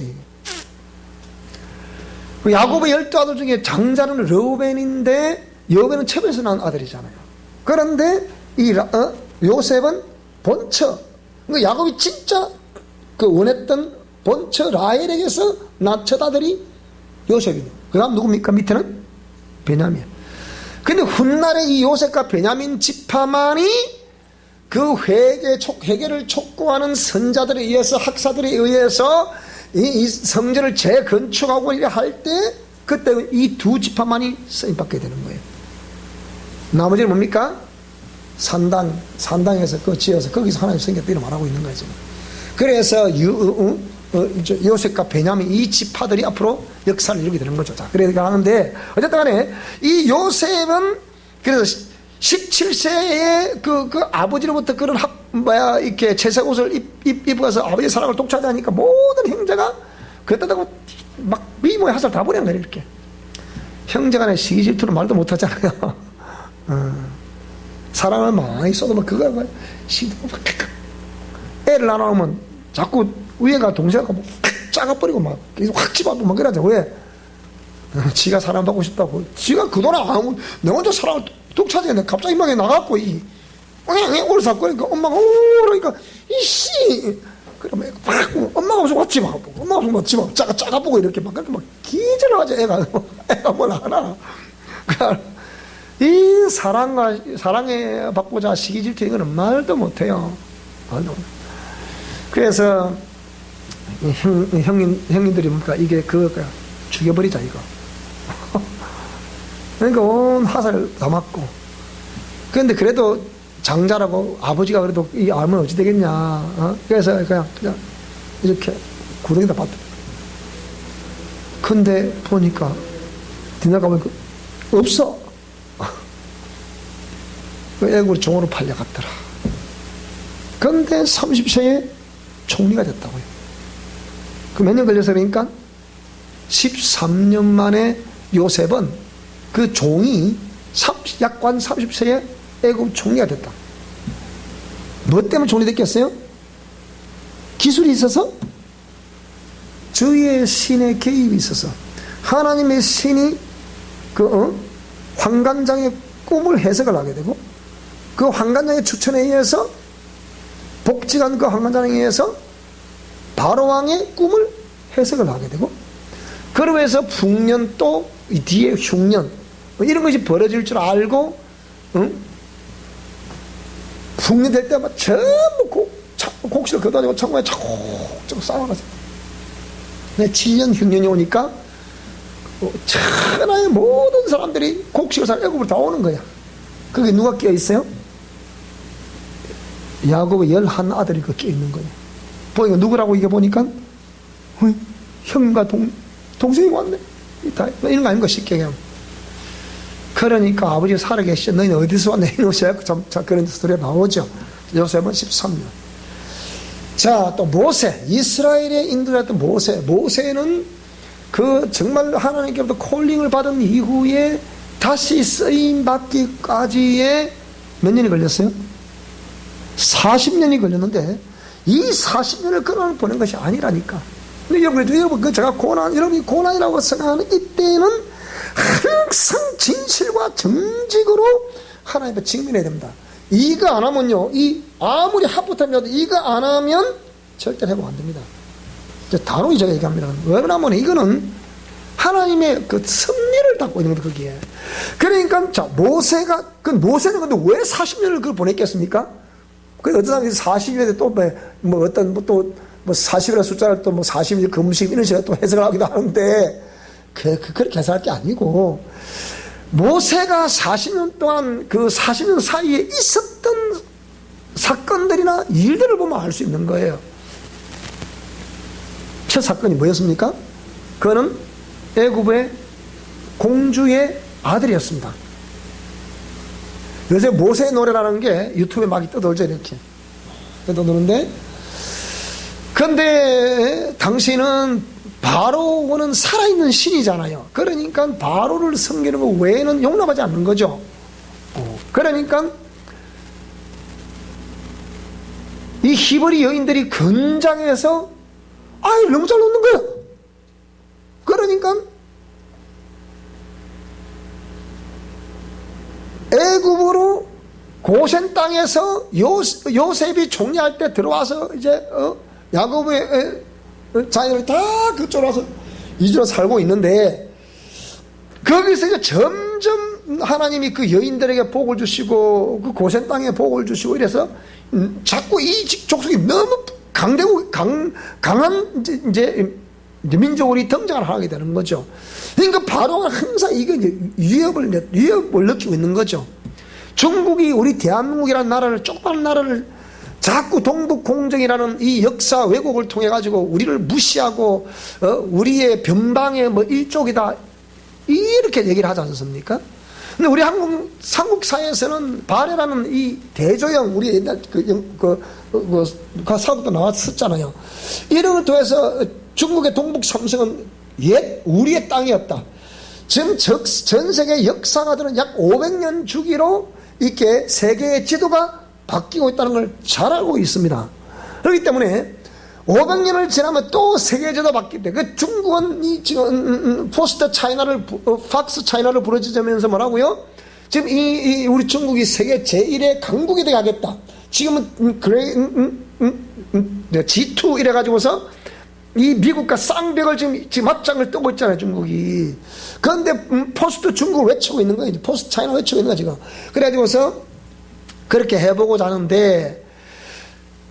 그 야곱의 12아들 중에 장자는 르우벤인데 여우벤은 첩에서 난 아들이잖아요. 그런데 이 요셉은 본처. 그러니까 야곱이 진짜 그 원했던 본처 라헬에게서 낳은 첫 아들이 요셉이에요. 그 다음 누굽니까? 밑에는 베냐민. 근데 훗날에 이 요셉과 베냐민 지파만이 그 회개를 촉구하는 선자들에 의해서 학사들에 의해서 이 성전을 재건축하고 할 때 그때 이 두 지파만이 쓰임받게 되는 거예요. 나머지는 뭡니까? 산당에서 그 지어서 거기서 하나님 생겼다 이런 말하고 있는 거죠. 그래서 요셉과 베냐민 이 지파들이 앞으로 역사를 이루게 되는 거죠. 자, 그러니까 하는데 어쨌든 간에 이 요셉은 그래서 17세에 그 아버지로부터 그런 이렇게 채색 옷을 입어서 아버지의 사랑을 독차지하니까 모든 형제가 그랬다고 막 미모의 화살 다 버린 거예요. 이렇게 형제간에 시기 질투는 말도 못하잖아요. 사랑을 많이 쏟으면 그거 애를 낳아놓으면 자꾸 위에가 동생하고 뭐 작아버리고 막 확 집어도 막 그러죠. 왜? 지가 사랑받고 싶다고. 지가 그동안 아무 내 혼자 사랑을 뚝 찾아야 갑자기 막 나가고 오르삭거리니까 엄마가 그러니까 이씨 그러면 엄마가 무슨 왔지 마 엄마가 무슨 왔지 마 작아보고 이렇게 막 그렇게 막 기절을 하죠. 애가 뭘 하나. 이 사랑에 받고자 시기 질투 이거는 말도 못해요. 말도 못해. 그래서 형님들이 뭡니까 이게 그거 죽여버리자 이거. 그러니까 온 화살을 다 맞고. 그런데 그래도 장자라고 아버지가 그래도 이 암은 어찌 되겠냐. 그래서 그냥 이렇게 구덩이다 봤다. 근데 보니까 뒤나가면 없어. 애국으로 종으로 팔려갔더라. 그런데 30세에 총리가 됐다고요. 그 몇 년 걸려서 그러니까 13년 만에 요셉은 그 종이 약관 30세에 애국 총리가 됐다. 뭐 때문에 총리 됐겠어요? 기술이 있어서? 주의 신의 개입이 있어서 하나님의 신이 환관장의 꿈을 해석을 하게 되고 그 환관장의 추천에 의해서 복직한 그 환관장에 의해서 바로왕의 꿈을 해석을 하게 되고 그러면서 북년 또 뒤에 흉년 이런 것이 벌어질 줄 알고 북년 될 때마다 전부 곡식을 걷어가지고 천국에 차곡차곡 쌓아가세요. 7년 흉년이 오니까 천하의 모든 사람들이 곡식을 사러 애굽으로 다 오는 거야. 그게 누가 끼어 있어요? 야곱의 11아들이 그 끼어 있는 거예요. 보니까 누구라고 이게 보니까 형과 동생이 왔네. 이런 거 아닌가 쉽게 그냥. 그러니까 아버지가 살아계시죠. 너희는 어디서 왔네. 참 그런 소리가 나오죠. 요셉은 13년. 자, 또 모세. 이스라엘의 인도였던 모세. 모세는 그 정말 하나님께로부터 콜링을 받은 이후에 다시 쓰임 받기까지의 몇 년이 걸렸어요? 40년이 걸렸는데 이 40년을 끌어 보낸 것이 아니라니까. 근데 여러분, 제가 여러분이 고난이라고 생각하는 이때는 항상 진실과 정직으로 하나님께 직면해야 됩니다. 이거 안 하면요, 아무리 합부터라도 이거 안 하면 절대 회복 안 됩니다. 단호히 제가 얘기합니다. 왜냐하면 이거는 하나님의 그 섭리를 담고 있는 거예요, 거기에. 그러니까, 자, 모세는 근데 왜 40년을 그걸 보냈겠습니까? 그 어떤 사람이 40일에 또 뭐 어떤 또 뭐 40일의 숫자를 또 뭐 40일 금식 이런 식으로 또 해석을 하기도 하는데 그렇게 해석할 게 아니고 모세가 40년 동안 그 40년 사이에 있었던 사건들이나 일들을 보면 알 수 있는 거예요. 첫 사건이 뭐였습니까? 그거는 애굽의 공주의 아들이었습니다. 요새 모세의 노래라는 게 유튜브에 막 떠돌죠, 이렇게. 떠도는데, 근데 당시는 바로는 살아있는 신이잖아요. 그러니까 바로를 섬기는 것 외에는 용납하지 않는 거죠. 그러니까 이 히브리 여인들이 건장해서 아이를 너무 잘 놓는 거야. 그러니까 애굽으로 고센 땅에서 요셉이 총리할 때 들어와서 이제 야곱의 자녀들 다 그쪽으로 와서 이주로 살고 있는데 거기서 이제 점점 하나님이 그 여인들에게 복을 주시고 그 고센 땅에 복을 주시고 이래서 자꾸 이 족속이 너무 강한 이제 민족으로 등장을 하게 되는 거죠. 그러니까 바로가 항상 이게 이제 위협을 느끼고 있는 거죠. 중국이 우리 대한민국이라는 나라를 조그만 나라를 자꾸 동북공정이라는 이 역사 왜곡을 통해 가지고 우리를 무시하고 우리의 변방의 뭐 일족이다 이렇게 얘기를 하지 않습니까? 근데 우리 한국 사회에서는 발해라는 이 대조영 우리 옛날 그 사업도 나왔었잖아요. 이런 걸 통해서 중국의 동북 삼성은 옛 우리의 땅이었다. 지금 전 세계 역사가들은 약 500년 주기로 이렇게 세계의 지도가 바뀌고 있다는 걸 잘 알고 있습니다. 그렇기 때문에 500년을 지나면 또 세계 지도가 바뀔 때, 그 중국은 이 지금 포스트 차이나를 팍스 차이나를 부르짖으면서 뭐라고요? 지금 이 우리 중국이 세계 제1의 강국이 되게 하겠다. 지금은 그레이 G2 이래 가지고서 이 미국과 쌍벽을 지금 맞짱을 뜨고 있잖아요, 중국이. 그런데 포스트 중국을 외치고 있는 거예요. 포스트 차이나 외치고 있는 거야, 지금. 그래가지고서 그렇게 해보고자 하는데,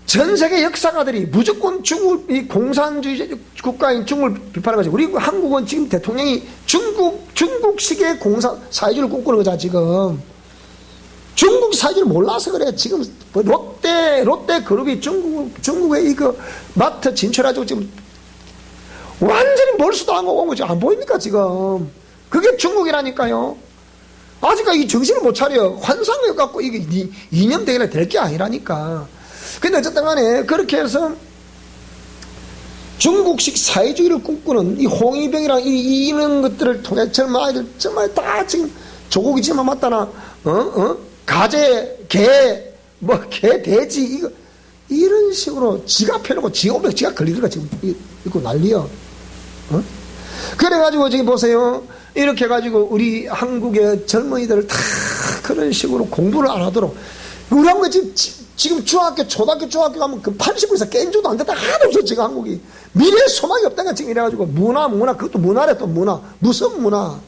전 세계 역사가들이 무조건 이 공산주의 국가인 중국을 비판해가지고, 우리 한국은 지금 대통령이 중국식의 사회주의를 꿈꾸는 거잖아, 지금. 중국 사회주의를 몰라서 그래. 지금 롯데 그룹이 중국의 이거 마트 진출해가지고 지금 완전히 몰수도 안 오고 온 거지. 안 보입니까, 지금? 그게 중국이라니까요. 아직까지 이 정신을 못 차려. 환상을 갖고 이게 이념되게 될 게 아니라니까. 근데 어쨌든 간에 그렇게 해서 중국식 사회주의를 꿈꾸는 이 홍위병이랑 이런 것들을 통해 젊은 아이들 정말 다 지금 조국이지만 맞다나, 가재, 개, 돼지, 이런 식으로 지가 펴놓고 지가 오면 지가 걸리더라, 지금. 이거 난리야. 그래가지고 지금 보세요. 이렇게 해가지고 우리 한국의 젊은이들을 다 그런 식으로 공부를 안 하도록. 우리 한국에 지금 중학교, 초등학교, 중학교 가면 그 80% 이상 깬 줄도 안 된다. 하나도 없어, 지금 한국이. 미래의 소망이 없다니까, 지금 이래가지고. 문화, 그것도 문화래, 또 문화. 무슨 문화?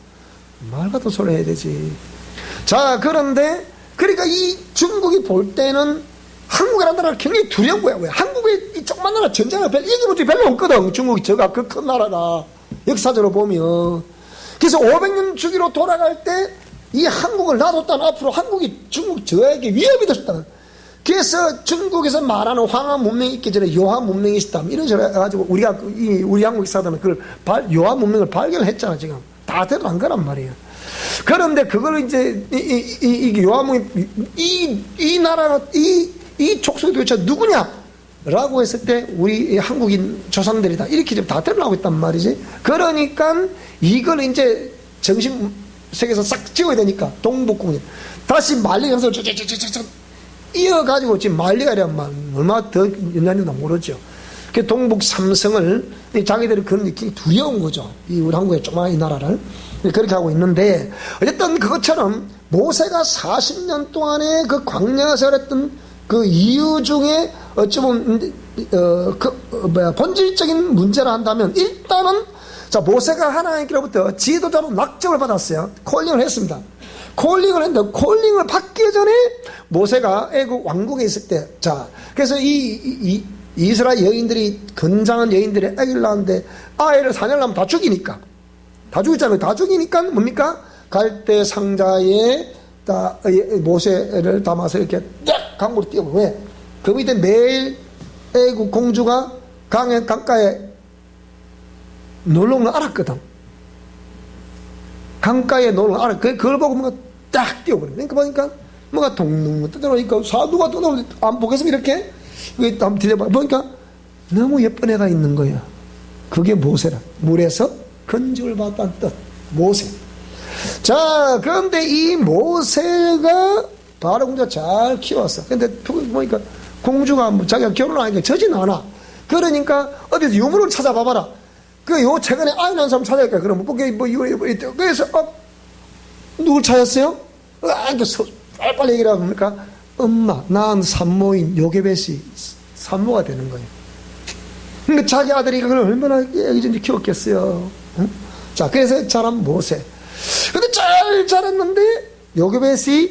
말 같은 소리 해야 되지. 자, 그런데, 그러니까 이 중국이 볼 때는 한국이라는 나라가 굉장히 두려운 거야. 왜? 한국의 이 조그만 나라 전쟁을 이기는 것도 별로 없거든. 중국이 저가 그 큰 나라가. 역사적으로 보면. 그래서 500년 주기로 돌아갈 때 이 한국을 놔뒀다는 앞으로 한국이 중국 저에게 위협이 됐다. 그래서 중국에서 말하는 황하 문명이 있기 전에 요하 문명이 있다. 이런 식으로 해가지고 우리 한국 역사들은 그걸 요하 문명을 발견했잖아, 지금. 다 드러난 거란 말이에요. 그런데 그걸 이제 이 요하 문명, 이 나라가 이 족속이 도대체 누구냐? 라고 했을 때 우리 한국인 조상들이다. 이렇게 좀 다 드러나고 있단 말이지. 그러니까 이걸 이제 정신 세계에서 싹 지워야 되니까 동북국민 다시 만리 연설을 쭉 이어가지고 지금 만리가 되면 얼마나 더 연장된다 모르죠. 그 동북 삼성을 자기들이 그런 느낌이 두려운 거죠. 이 우리 한국의 조그마한 이 나라를 그렇게 하고 있는데, 어쨌든 그것처럼 모세가 40년 동안에 그 광야 생활했던 그 이유 중에 어쩌면 본질적인 문제라 한다면, 일단은 자, 모세가 하나님께로부터 지도자로 낙점을 받았어요. 콜링을 했습니다. 콜링을 했는데, 콜링을 받기 전에 모세가 애국 왕국에 있을 때, 자, 그래서 이스라엘 여인들이, 건장한 여인들이 아기를 낳았는데, 아이를 4년 낳으면 다 죽이니까. 다 죽였잖아요. 다 죽이니까 뭡니까? 갈대 상자에 모세를 담아서 이렇게 딱 강물에 띄워버려. 왜? 그 밑에 매일 애국 공주가 강가에 놀러 오는 걸 알았거든. 강가에 놀러 오는 걸 알았. 그걸 보고 뭔가 딱 띄워버려. 그러니까 보니까 뭐가 동동 떠들어오니까 사두가 떠들어오니까 안 보겠으면 이렇게 한번 들여봐. 보니까 너무 예쁜 애가 있는 거야. 그게 모세라. 물에서 건집을 받았다는 뜻. 모세. 자, 그런데 이 모세가 바로 공주가 잘 키웠어. 근데 보니까 공주가 자기가 결혼하니까 저진 않아. 그러니까 어디서 유물을 찾아봐봐라. 요 최근에 아이 낳은 사람 찾아야겠다. 그러면 이거 그래서 누굴 찾았어요? 빨리 얘기를 하니까 엄마, 난 산모인 요게벳이 산모가 되는 거예요. 그러니까 자기 아들이 그걸 얼마나 애기전지 키웠겠어요. 응? 자, 그래서 자란 모세. 근데 잘 자랐는데 요게벳이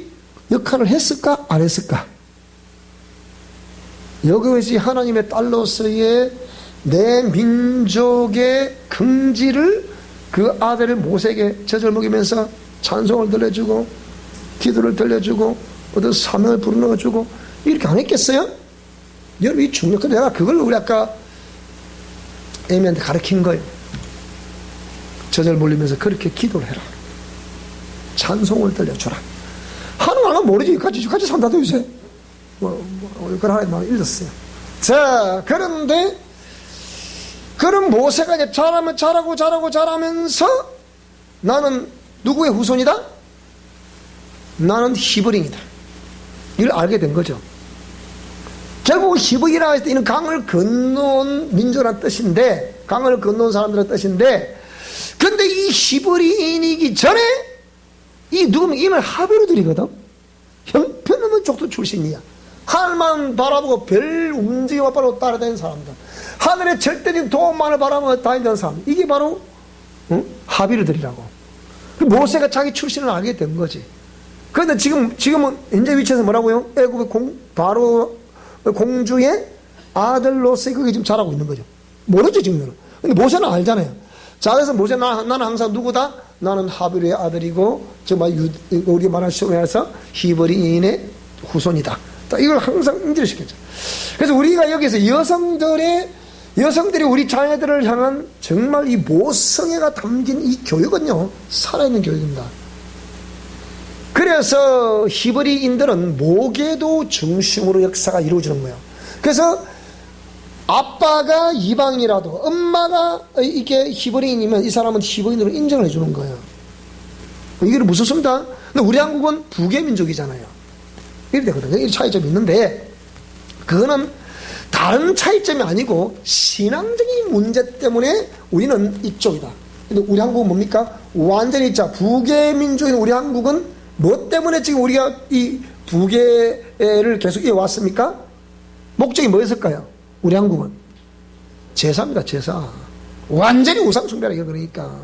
역할을 했을까 안 했을까? 요게벳이 하나님의 딸로서의 내 민족의 긍지를 그 아들을 모세에게 젖을 먹이면서 찬송을 들려주고 기도를 들려주고 어떤 사명을 불러주고 이렇게 안 했겠어요? 여러분, 이 중요한. 내가 그걸 우리 아까 애미한테 가르친 거예요. 젖을 물리면서 그렇게 기도를 해라. 찬송을 들려주라. 하는 모르지. 같이 산다도 요새. 그걸 하나님 말을 읽었어요. 자, 그런데 그럼 모세가 이제 자라면서 나는 누구의 후손이다? 나는 히브리인이다. 이걸 알게 된 거죠. 결국 히브리라 했을 때 이는 강을 건너온 민족이라는 뜻인데, 강을 건너온 사람들의 뜻인데, 근데 이 히브리인이기 전에 이 누구면 이는 하베르들이거든. 형편없는 족도 출신이야. 하늘만 바라보고 별 움직임만 바라보고 따라다니는 사람들, 하늘의 절대적인 도움만을 바라보고 다니는 사람, 이게 바로 하비르들이라고. 모세가 자기 출신을 알게 된 거지. 그런데 지금은 현재 위치에서 뭐라고요? 애굽의 바로 공주의 아들로서 그게 지금 자라고 있는 거죠. 모르죠 지금은. 근데 모세는 알잖아요. 자, 그래서 모세 나는 항상 누구다? 나는 하비르의 아들이고 정말 우리 말하는 시험에서 히브리인의 후손이다. 이걸 항상 인지시켰죠. 그래서 우리가 여기서 여성들이 우리 자녀들을 향한 정말 이 모성애가 담긴 이 교육은요, 살아있는 교육입니다. 그래서 히브리인들은 모계도 중심으로 역사가 이루어지는 거예요. 그래서 아빠가 이방이라도 엄마가 이게 히브리인이면 이 사람은 히브리인으로 인정을 해주는 거예요. 이게 무섭습니다. 근데 우리 한국은 부계민족이잖아요. 이렇게 되거든요. 이 차이점이 있는데, 그거는 다른 차이점이 아니고 신앙적인 문제 때문에 우리는 이쪽이다. 근데 우리 한국은 뭡니까? 완전히 부계민족인 우리 한국은 뭐 때문에 지금 우리가 이 부계를 계속 이어왔습니까? 목적이 뭐였을까요? 우리 한국은 제사입니다. 제사. 완전히 우상숭배라 그러니까.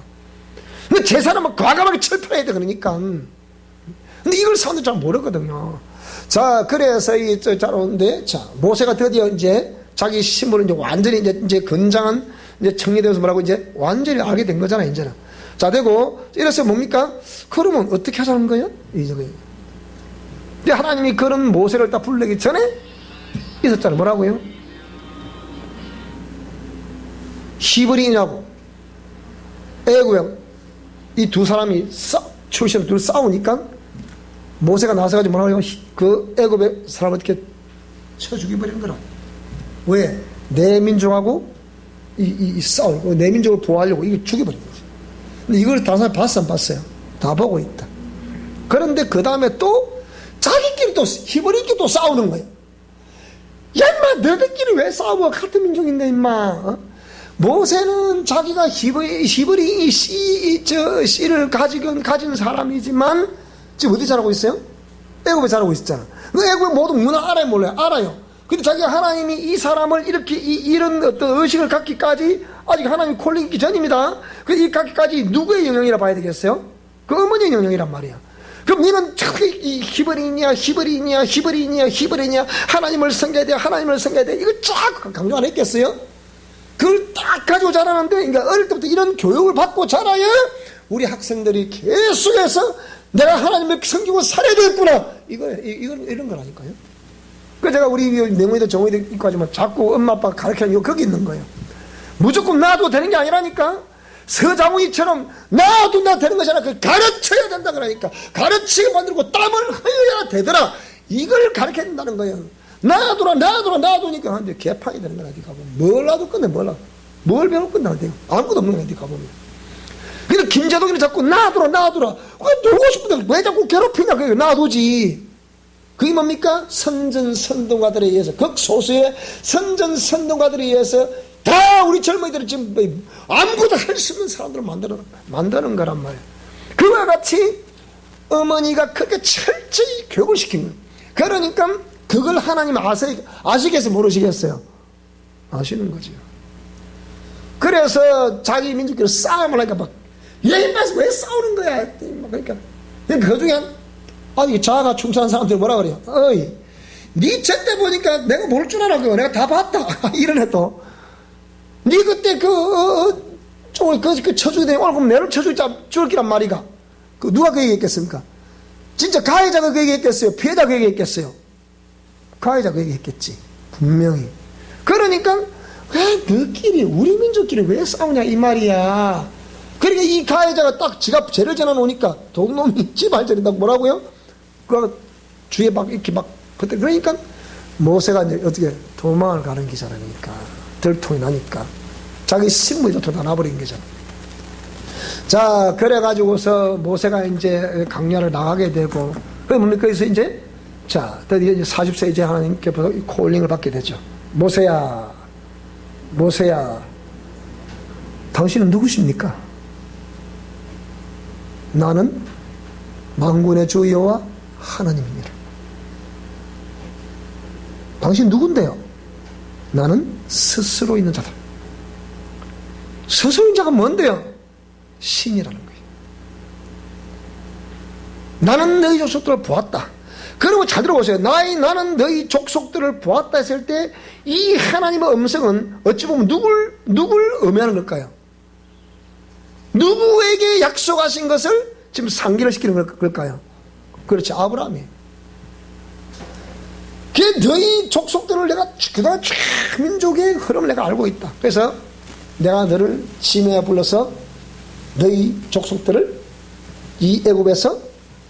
근데 제사는 막 과감하게 철폐해야 돼 그러니까. 근데 이걸 사람들 잘 모르거든요. 자, 그래서 자라오는데, 자, 모세가 드디어 이제 자기 신분을 이제 완전히 이제 건장한 이제 청리되어서 뭐라고 이제 완전히 알게 된 거잖아요, 이제는. 자, 되고, 이래서 뭡니까? 그러면 어떻게 하자는 거예요? 근데 하나님이 그런 모세를 딱 부르기 전에 있었잖아요. 뭐라고요? 히브리인하고 애굽 이 두 사람이 출신을 둘 싸우니까 모세가 나서가지고 뭐라고 해요? 그 애굽의 사람 어떻게 쳐 죽여버리는 거라. 왜? 내 민족하고 싸우고 내 민족을 보호하려고 이거 죽여버린 거지. 근데 이걸 다른 사람이 봤어 안 봤어요? 다 보고 있다. 그런데 그 다음에 또 자기끼리 또 히브리끼리 또 싸우는 거예요. 야 임마 너희들끼리 왜 싸워? 같은 민족인데 임마. 모세는 자기가 히브리 씨를 가진 사람이지만 지금 어디 자라고 있어요? 애굽에 자라고 있었잖아. 그 애굽의 모든 문화 알아요 몰라요? 알아요. 근데 자기가 하나님이 이 사람을 이렇게 이런 어떤 의식을 갖기까지 아직 하나님이 콜링기 전입니다. 그 이 갖기까지 누구의 영향이라 봐야 되겠어요? 그 어머니의 영향이란 말이야. 그럼 니는 히브리인이야 하나님을 섬겨야 돼 하나님을 섬겨야 돼 이걸 쫙 강조 안 했겠어요? 그걸 딱 가지고 자라는데, 그러니까 어릴 때부터 이런 교육을 받고 자라야 우리 학생들이 계속해서 내가 하나님을 섬기고 살아야 되겠구나. 이런 거라니까요. 그 제가 우리 명의도 정의도 있고 하지만 자꾸 엄마 아빠가 가르치는 이거 거기 있는 거예요. 무조건 놔도 되는 게 아니라니까. 서장훈이처럼 놔도 되는 것이 아니라 가르쳐야 된다 그러니까. 가르치게 만들고 땀을 흘려야 되더라. 이걸 가르쳐야 된다는 거예요. 놔두니까 하는데 개판이 되는 거야. 어디 가보면 뭘 놔둘 건데 뭘 배울 건데 어디 아무것도 없는 거야. 어디 가보면. 근데 김재동이는 자꾸 놔두라 왜 놀고 싶은데 왜 자꾸 괴롭히냐. 그게 놔두지. 그게 뭡니까? 선전선동가들에 의해서 극소수의 선전선동가들에 의해서 다 우리 젊은이들이 지금 아무것도 할 수 없는 사람들을 만드는 거란 말이에요. 그와 같이 어머니가 그렇게 철저히 교육을 시킨 거예요. 그러니까 그걸 하나님 아시겠어요? 모르시겠어요? 아시는 거죠. 그래서 자기 민족끼리 싸움을 하니까 막 얘기해서 왜 싸우는 거야? 그러니까 그 중에 아니 자아가 충천한 사람들이 뭐라 그래요? 어이 니 쟤때 보니까 내가 모를 줄 알아. 내가 다 봤다. 이러네 또. 니 그때 그 쳐주게 되면 오늘 그럼 내를 쳐줄 기란 말이가. 누가 그 얘기했겠습니까? 진짜 가해자가 그 얘기했겠어요? 피해자가 그 얘기했겠어요? 가해자가 그 얘기했겠지. 분명히. 그러니까 왜 너끼리 우리 민족끼리 왜 싸우냐 이 말이야. 그러니까 이 가해자가 딱 지가 죄를 전해 놓으니까 동놈이 지발 저린다고 뭐라고요? 그 주위에 막 이렇게 막 그러니까 모세가 이제 어떻게 도망을 가는 기사라니까 들통이 나니까 자기 식물도 쏟아놔버린 거죠. 자, 그래가지고서 모세가 이제 광야를 나가게 되고, 그게 뭡니까? 그래서 이제, 자, 드디어 이제 40세 이제 하나님께서 콜링을 받게 되죠. 모세야, 모세야, 당신은 누구십니까? 나는 만군의 주 여호와 하나님입니다. 당신 누군데요? 나는 스스로 있는 자다. 스스로 있는 자가 뭔데요? 신이라는 거예요. 나는 너희 족속들을 보았다. 그리고 잘 들어보세요. 나는 너희 족속들을 보았다 했을 때 이 하나님의 음성은 어찌 보면 누굴 의미하는 걸까요? 누구에게 약속하신 것을 지금 상기를 시키는 걸까요? 그렇지, 아브라함이에요. 너희 족속들을 내가 그동안 민족의 흐름을 내가 알고 있다. 그래서 내가 너를 지명해 불러서 너희 족속들을 이 애굽에서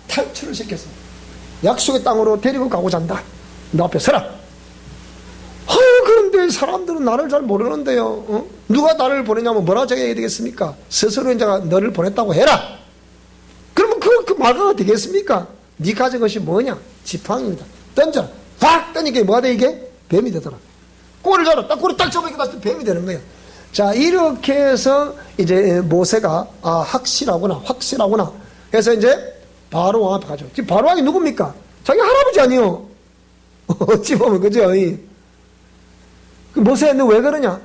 탈출을 시켰어. 약속의 땅으로 데리고 가고자 한다. 너 앞에 서라. 그런데 사람들은 나를 잘 모르는데요. 누가 나를 보내냐면 뭐라 적어야 되겠습니까? 스스로 인자가 너를 보냈다고 해라. 그러면 그 말가 되겠습니까? 네 가진 것이 뭐냐? 지팡이입니다. 던져라. 팍 던지니까 뭐가 돼 이게? 뱀이 되더라. 꼬리를 잡아. 딱 꼬리 딱 잡으니까 다시 뱀이 되는 거예요. 자, 이렇게 해서 이제 모세가 확실하구나. 그래서 이제 바로 왕 앞에 가죠. 지금 바로 왕이 누굽니까? 자기 할아버지 아니요. 어찌 보면 그죠? 모세야, 너 왜 그러냐?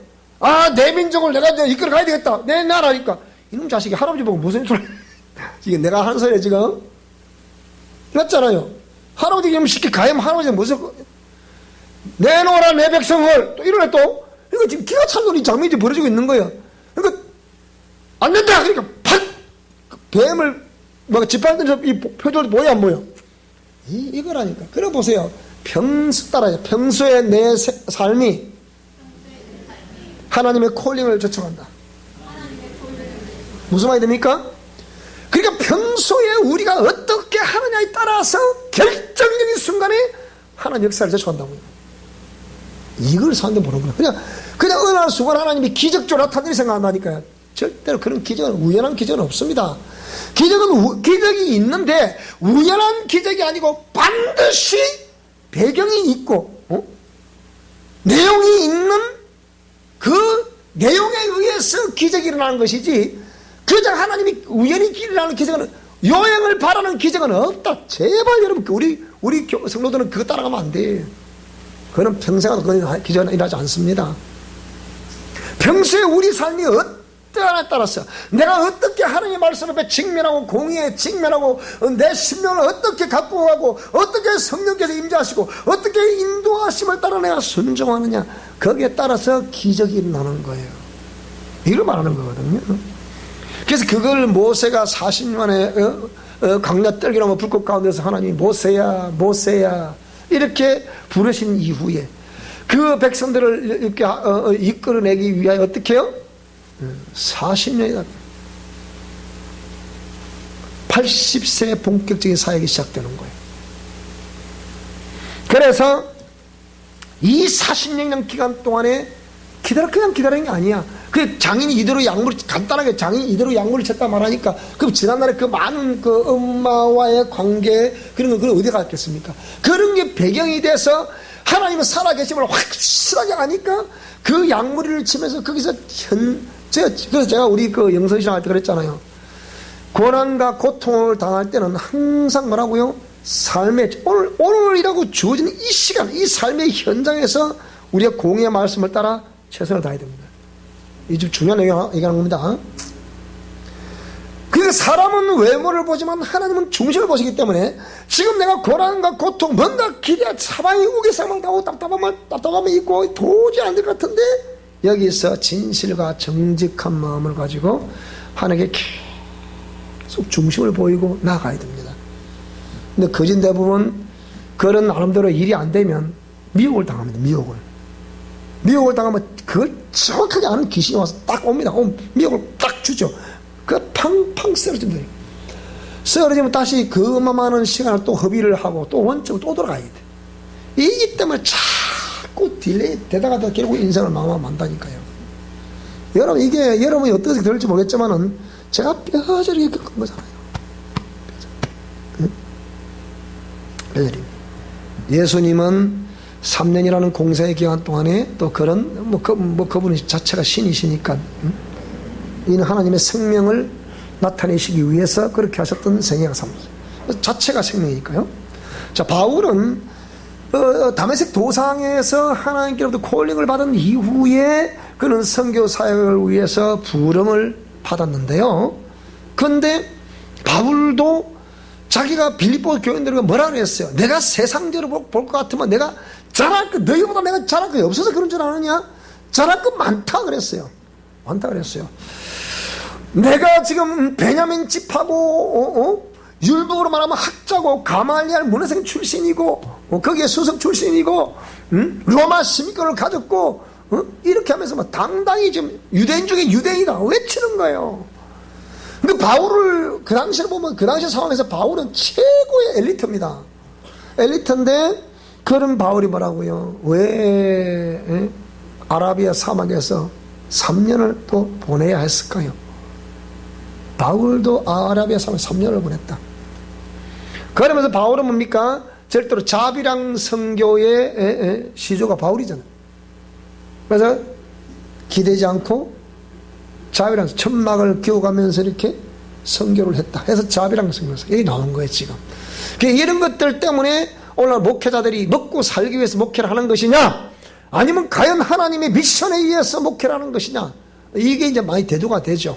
내 민족을 내가 이끌어 가야 되겠다. 내 나라니까. 이놈 자식이 할아버지 보고 무슨 소리? 이게 내가 하는 소리야 지금. 맞잖아요. 할아버지 그냥 쉽게 가면 할아버지는 무슨 내놓아라 내 백성을 또 이러네 또. 이거 지금 기가 찬 소리 장면이 벌어지고 있는 거예요. 그러니까 안 된다. 그러니까 팍 뱀을 막 짓밟는 이 표정이 보여 안 보여? 이거라니까. 그래 보세요. 평소 따라요. 평소에 내 삶이 하나님의 콜링을 젖혀간다. 무슨 말이 됩니까? 그러니까 평소에 우리가 어떻게 하느냐에 따라서 결정적인 순간에 하나님 역사를 젖혀간다고요. 이걸 사람들 모르는 거야. 그냥 어느 날 순간 하나님이 기적적으로 나타나는 생각한다니까요. 절대로 그런 기적은, 우연한 기적은 없습니다. 기적이 있는데 우연한 기적이 아니고 반드시 배경이 있고 내용이 있는 그 내용에 의해서 기적이 일어나는 것이지, 그저 하나님이 우연히 일어나는 기적은, 요행을 바라는 기적은 없다. 제발 여러분, 우리 성도들은 그거 따라가면 안 돼. 그건 평생에도 그건 기적은 일어나지 않습니다. 평소에 우리 삶이 어떠하냐에 따라서 내가 어떻게 하나님의 말씀 앞에 직면하고 공의에 직면하고 내 신명을 어떻게 갖고 가고 어떻게 성령께서 임재하시고 어떻게 인도하심을 따라 내가 순종하느냐, 거기에 따라서 기적이 일어나는 거예요. 이걸 말하는 거거든요. 그래서 그걸 모세가 40년에 광야 떨기나무 불꽃 가운데서 하나님이 모세야 모세야 이렇게 부르신 이후에 그 백성들을 이렇게 이끌어내기 위하여 어떻게 해요? 40년이다. 80세에 본격적인 사역이 시작되는 거예요. 그래서 이 40년 기간 동안에 그냥 기다리는 게 아니야. 그 장인이 이대로 약물을, 간단하게 장인이 이대로 약물을 쳤다 말하니까, 그럼 지난날에 그 많은 그 엄마와의 관계, 그런 건 어디 갔겠습니까? 그런 게 배경이 돼서 하나님의 살아계심을 확실하게 아니까 그 약물을 치면서 거기서 그래서 제가 우리 그 영성시장 할 때 그랬잖아요. 고난과 고통을 당할 때는 항상 뭐라고요? 삶의, 오늘이라고 주어진 이 시간, 이 삶의 현장에서 우리가 공의의 말씀을 따라 최선을 다해야 됩니다. 이 좀 중요한 얘기하는 겁니다. 그러니까 사람은 외모를 보지만 하나님은 중심을 보시기 때문에 지금 내가 고난과 고통, 뭔가 기대, 사방이 우기상을 가고 답답함이 있고 도저히 안 될 것 같은데 여기서 진실과 정직한 마음을 가지고 하나님께 계속 중심을 보이고 나아가야 됩니다. 근데 거진 대부분 그런 나름대로 일이 안 되면 미혹을 당합니다. 미혹을 당하면 그걸 정확하게 아는 귀신이 와서 딱 옵니다. 미혹을 딱 주죠. 그 팡팡 쓰러지면 돼요. 쓰러지면 다시 그만한 시간을 또 허비를 하고 또 원점으로 또 돌아가야 돼. 이기 때문에 자꾸 딜레이 되다가 결국 인생을 망한다니까요. 여러분, 이게 여러분이 어떻게 들을지 모르겠지만은 제가 뼈저리게 겪은 거잖아요. 뼈저리. 예수님은 3년이라는 공생의 기간 동안에 또 그런 그분이 자체가 신이시니까 이는 하나님의 생명을 나타내시기 위해서 그렇게 하셨던 생애가 자체가 생명이니까요. 자, 바울은 다메섹 도상에서 하나님께로부터 콜링을 받은 이후에 그는 선교 사역을 위해서 부름을 받았는데요. 그런데 바울도 자기가 빌립보 교인들에게 뭐라 그랬어요? 내가 세상적으로 볼 것 같으면 내가 잘할 것, 너희보다 내가 잘할 거 없어서 그런 줄 아느냐? 잘할 것 많다 그랬어요. 많다 그랬어요. 내가 지금 베냐민 집하고 율법으로 말하면 학자고 가말리알 문화생 출신이고 거기에 수석 출신이고 로마 시민권을 가졌고 이렇게 하면서 막 당당히 지금 유대인 중에 유대인이다 외치는 거예요. 근데 바울을 그 당시에 보면 그 당시 상황에서 바울은 최고의 엘리트입니다. 엘리트인데 그런 바울이 뭐라고요? 왜 아라비아 사막에서 3년을 또 보내야 했을까요? 바울도 아라비아 사막에 3년을 보냈다. 그러면서 바울은 뭡니까? 절대로 자비랑 선교의 시조가 바울이잖아요. 그래서 기대지 않고 자비랑 천막을 끼워가면서 이렇게 선교를 했다 해서 자비랑 선교에서 여기 나온 거예요 지금. 이런 것들 때문에 오늘 목회자들이 먹고 살기 위해서 목회를 하는 것이냐 아니면 과연 하나님의 미션에 의해서 목회를 하는 것이냐 이게 이제 많이 대두가 되죠.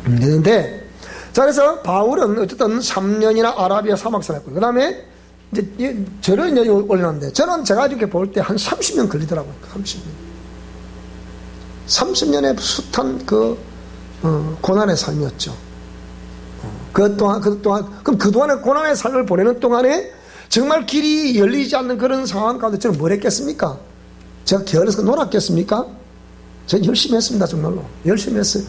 되는데 자, 그래서 바울은 어쨌든 3년이나 아라비아 사막 살았고요. 그 다음에 이제 저를 이제 올려놨는데 저는 제가 이렇게 볼 때 한 30년 걸리더라고요. 30년의 숱한 고난의 삶이었죠. 그동안 그럼 그동안의 고난의 삶을 보내는 동안에 정말 길이 열리지 않는 그런 상황 가운데 저는 뭘 했겠습니까? 제가 게을러서 놀았겠습니까? 저는 열심히 했습니다. 정말로 열심히 했어요.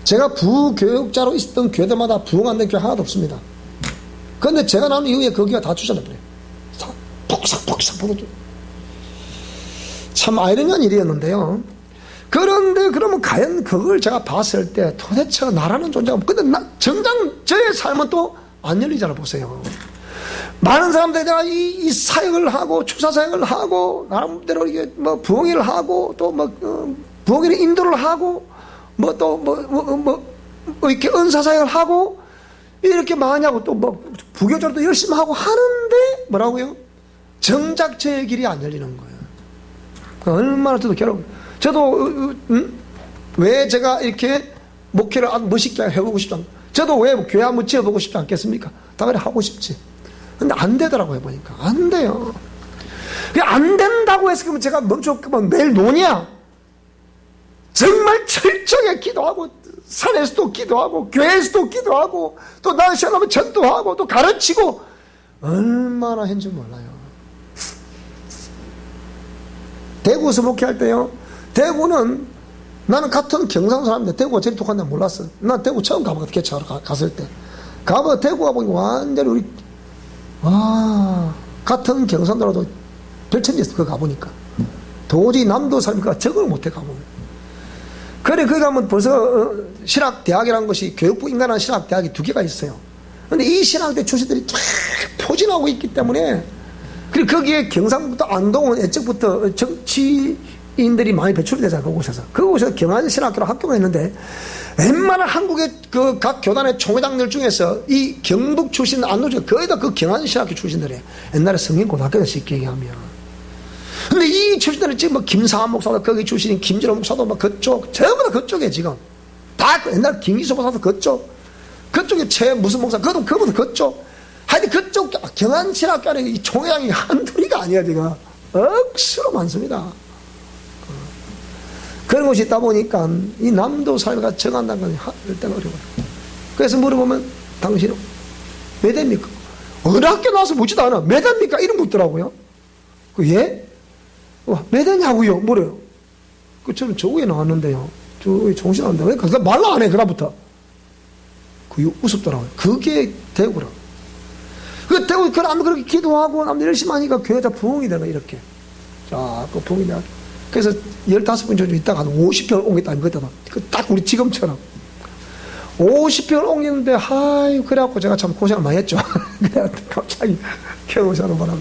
제가 부교육자로 있었던 교회들마다 부흥 안 된 교회 하나도 없습니다. 그런데 제가 나온 이후에 거기가 다 주저해버려요. 폭삭 부러져. 참 아이러니한 일이었는데요. 그런데 그러면 과연 그걸 제가 봤을 때 도대체 나라는 존재가 근데 정작 저의 삶은 또 안 열리잖아. 보세요. 많은 사람들이 내가 이 사역을 하고 추사 사역을 하고 나름대로 이게 뭐 부흥회를 하고 또 부흥회를 인도를 하고 이렇게 은사 사역을 하고 이렇게 많이 하고 또 부교적으로도 열심히 하고 하는데 뭐라고요? 정작 제 길이 안 열리는 거예요. 얼마나 저도 왜 제가 이렇게 목회를 멋있게 해보고 싶지 않고 저도 왜 교회 한번 지어보고 싶지 않겠습니까? 당연히 하고 싶지. 근데 안 되더라고요. 보니까 안 돼요. 안 된다고 해서 그러면 제가 멈춰 매일 노냐? 정말 철저하게 기도하고 산에서도 기도하고 교회에서도 기도하고 또 나는 시험하면 전도하고 또 가르치고 얼마나 했는지 몰라요. 대구에서 목회할 때요. 대구는 나는 같은 경상 사람인데 대구가 제일 독한 데는 몰랐어. 난 대구 처음 가봤거든. 개척하러 갔을 때 가봐 대구가 보니 완전히 우리 같은 경상도라도 별천지였어. 그거 가보니까 도저히 남도 사람이니까 적응을 못해 가보면. 그래 거기 가면 벌써 신학대학이라는 것이 교육부 인간한 신학대학이 2개가 있어요. 근데 이 신학대 출신들이 쫙 포진하고 있기 때문에 그리고 거기에 경상부터 안동은 애적부터 정치인들이 많이 배출이 되잖아요. 그곳에서 경안신학교로 학교가 있는데 웬만한 한국의 그 각 교단의 총회장들 중에서 이 경북 출신 안동 중에 거의 다 그 경안신학교 출신들이에요. 옛날에 성인고등학교에서 쉽게 얘기하면. 근데 이 출신들은 지금 김상한 목사도 거기 출신인 김진호 목사도 그쪽 전부 다 그쪽에 지금 다 옛날 김기수 목사도 그쪽에 최 무슨 목사 그것도 그쪽 하여튼 그쪽 경안신학교 안에 이 총회장이 한둘이가 아니야 지금 억수로 많습니다. 그런 곳이 있다 보니까 이 남도 사회가 정한다는 건 일단 어려워요. 그래서 물어보면 당신은 몇 대입니까? 어느 학교 나와서 묻지도 않아. 몇 대입니까? 이름 묻더라고요. 예? 몇 대냐고요? 뭐래요? 저는 저 위에 나왔는데요. 저 위에 정신 안 나는데 왜 그거 말로 안 해? 그다음부터 그게 우습더라고요. 그게 대구라. 그 대구 그 남들 그렇게 기도하고 남들 열심히 하니까 교회가 부흥이 되는 이렇게. 자, 그 부흥이 돼. 그래서 15분 정도 있다가 한 50평을 옮겼다는 거거든. 딱 우리 지금처럼. 50평을 옮겼는데, 아유, 그래갖고 제가 참 고생을 많이 했죠. 그래, 갑자기 겨우자는 바람에.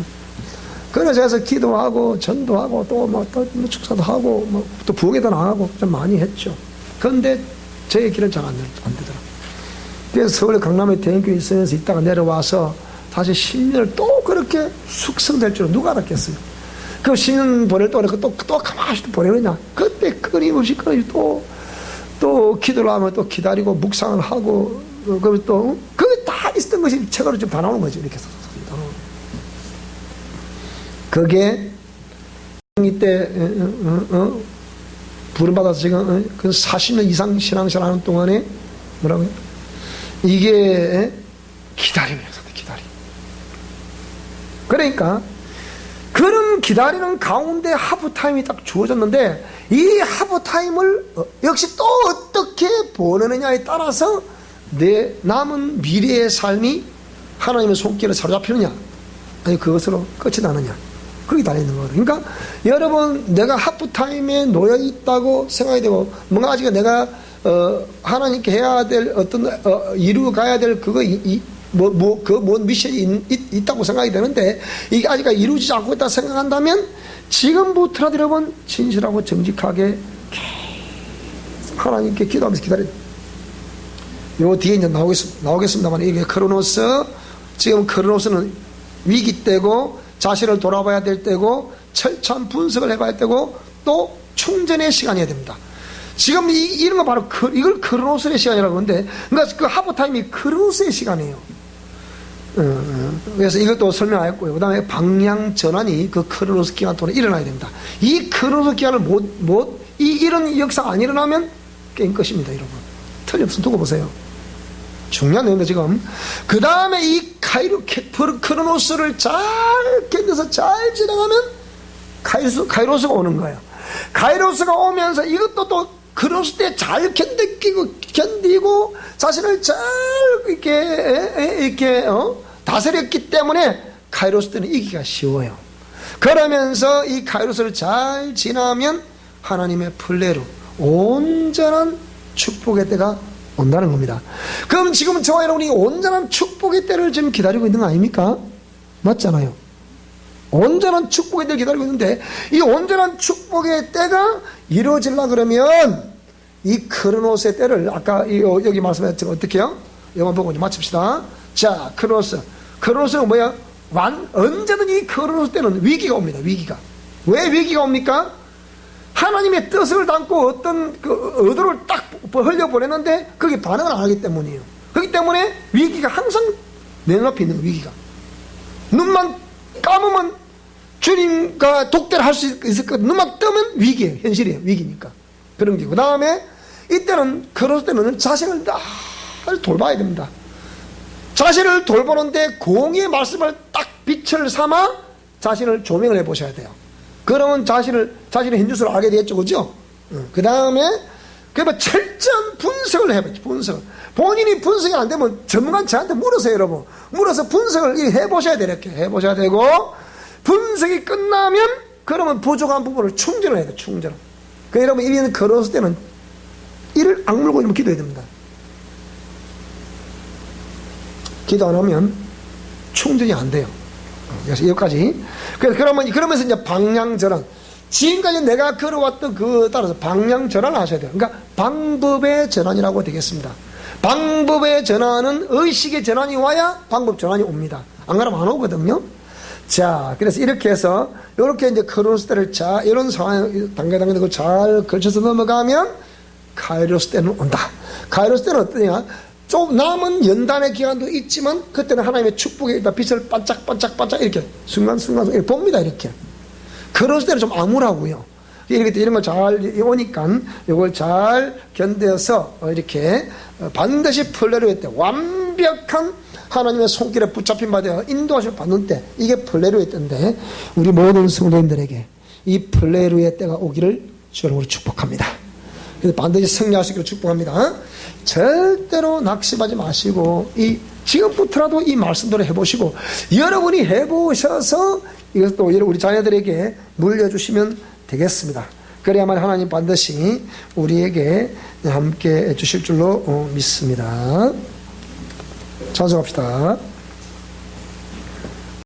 그래서 그래서 기도하고, 전도하고, 또 축사도 하고, 또 부엌에도 나가고, 좀 많이 했죠. 그런데 저의 길은 잘 안 되더라. 그래서 서울 강남에 대형교회 있으면서 있다가 내려와서 다시 10년을 또 그렇게 숙성될 줄은 누가 알았겠어요. 그 10년 보낼 동안에 또 가만히 보내느냐. 그때 끊임없이 또 기도를 하면 또 기다리고 묵상을 하고, 그리고 또, 그게 다 있었던 것이 책으로 좀 다 나오는 거죠. 이렇게. 그게, 이때, 부름받아서 지금, 그 40년 이상 신앙생활 하는 동안에, 뭐라고요? 이게, 기다림이었어요. 기다림. 그러니까, 그런 기다리는 가운데 하프타임이 딱 주어졌는데, 이 하프타임을 역시 또 어떻게 보내느냐에 따라서 내 남은 미래의 삶이 하나님의 손길에 사로잡히느냐, 아니 그것으로 끝이 나느냐, 그게 달려있는 거예요. 그러니까 여러분, 내가 하프타임에 놓여 있다고 생각이 되고, 뭔가 아직 내가 하나님께 해야 될 어떤 이루어 가야 될 그거 뭔 미션이 있다고 생각이 되는데, 이게 아직 이루어지지 않고 있다 생각한다면, 지금부터라도 여러분 진실하고 정직하게 하나님께 기도하면서 기다려요. 요 뒤에 이제 나오겠습니다만, 이게 크로노스, 지금 크로노스는 위기 때고, 자신을 돌아봐야 될 때고, 철저한 분석을 해봐야 될 때고, 또 충전의 시간이어야 됩니다. 지금 이런 거 바로 이걸 크로노스의 시간이라고 하는데, 그러니까 그 하프타임이 크로노스의 시간이에요. 그래서 이것도 설명하였고요. 그 다음에 방향 전환이 그 크로노스 기간 동안에 일어나야 됩니다. 이 크로노스 기간을 이런 역사가 안 일어나면 게임 끝입니다, 여러분. 틀림없음 두고 보세요. 중요한 내용인데, 지금. 그 다음에 이 크로노스를 잘 견뎌서 잘 지나가면 카이로스가 오는 거예요. 카이로스가 오면서 이것도 또 크로노스 때 잘 견디고 자신을 잘 이렇게 다스렸기 때문에 카이로스 때는 이기기가 쉬워요. 그러면서 이 카이로스를 잘 지나면 하나님의 플레로 온전한 축복의 때가 온다는 겁니다. 그럼 지금 저와 여러분이 온전한 축복의 때를 지금 기다리고 있는 거 아닙니까? 맞잖아요. 온전한 축복의 때를 기다리고 있는데, 이 온전한 축복의 때가 이루어지려고 그러면 이 크로노스의 때를, 아까 여기 말씀하셨죠. 어떻게 해요? 영화 보고 이제 마칩시다. 자, 크로노스는 뭐야? 언제든지 이 크로노스 때는 위기가 옵니다. 위기가. 왜 위기가 옵니까? 하나님의 뜻을 담고 어떤 그 의도를 딱 흘려보내는데 거기 반응을 안 하기 때문이에요. 그렇기 때문에 위기가 항상 내 눈앞에 있는 위기가. 눈만 감으면 주님과 독대를 할 수 있을 것, 눈만 뜨면 위기예요. 현실이에요. 위기니까. 그런 게. 그 다음에 이때는, 크로노스 때는 자신을 잘 돌봐야 됩니다. 자신을 돌보는데 공의의 말씀을 딱 빛을 삼아 자신을 조명을 해보셔야 돼요. 그러면 자신의 현주소를 알게 되겠죠. 그죠? 그 다음에, 그러면 철저한 분석을 해봐야죠. 분석을. 본인이 분석이 안 되면 전문가 저한테 물으세요, 여러분. 물어서 분석을 해보셔야 돼요. 이렇게 해보셔야 되고, 분석이 끝나면, 그러면 부족한 부분을 충전을 해야 돼요. 충전을. 그 여러분, 이런 걸었을 때는 이를 악물고 이러면 기도해야 됩니다. 기도 안 하면 충전이 안 돼요. 그래서 여기까지. 그러면서 이제 방향 전환. 지금까지 내가 걸어왔던 그 따라서 방향 전환을 하셔야 돼요. 그러니까 방법의 전환이라고 되겠습니다. 방법의 전환은 의식의 전환이 와야 방법 전환이 옵니다. 안 그러면 안 오거든요. 자, 그래서 이렇게 해서 이렇게 이제 크로노스 때를 이런 상황 단계를 잘 걸쳐서 넘어가면 카이로스 때는 온다. 카이로스 때는 어떠냐? 좀 남은 연단의 기간도 있지만 그때는 하나님의 축복에 일단 빛을 반짝반짝 이렇게 순간순간 이렇게 봅니다. 이렇게. 크로노스 때는 좀 암울하고요. 이런 걸 잘 오니까 이걸 잘 견뎌서 이렇게 반드시 플레루의 때, 완벽한 하나님의 손길에 붙잡힌 바 되어 인도하심을 받는 때, 이게 플레루의 때인데, 우리 모든 성도님들에게 이 플레루의 때가 오기를 주님으로 축복합니다. 그래서 반드시 승리하시기를 축복합니다. 절대로 낙심하지 마시고 지금부터라도 이 말씀대로 해보시고, 여러분이 해보셔서 이것도 우리 자녀들에게 물려주시면 되겠습니다. 그래야만 하나님 반드시 우리에게 함께 해주실 줄로 믿습니다. 찬송합시다.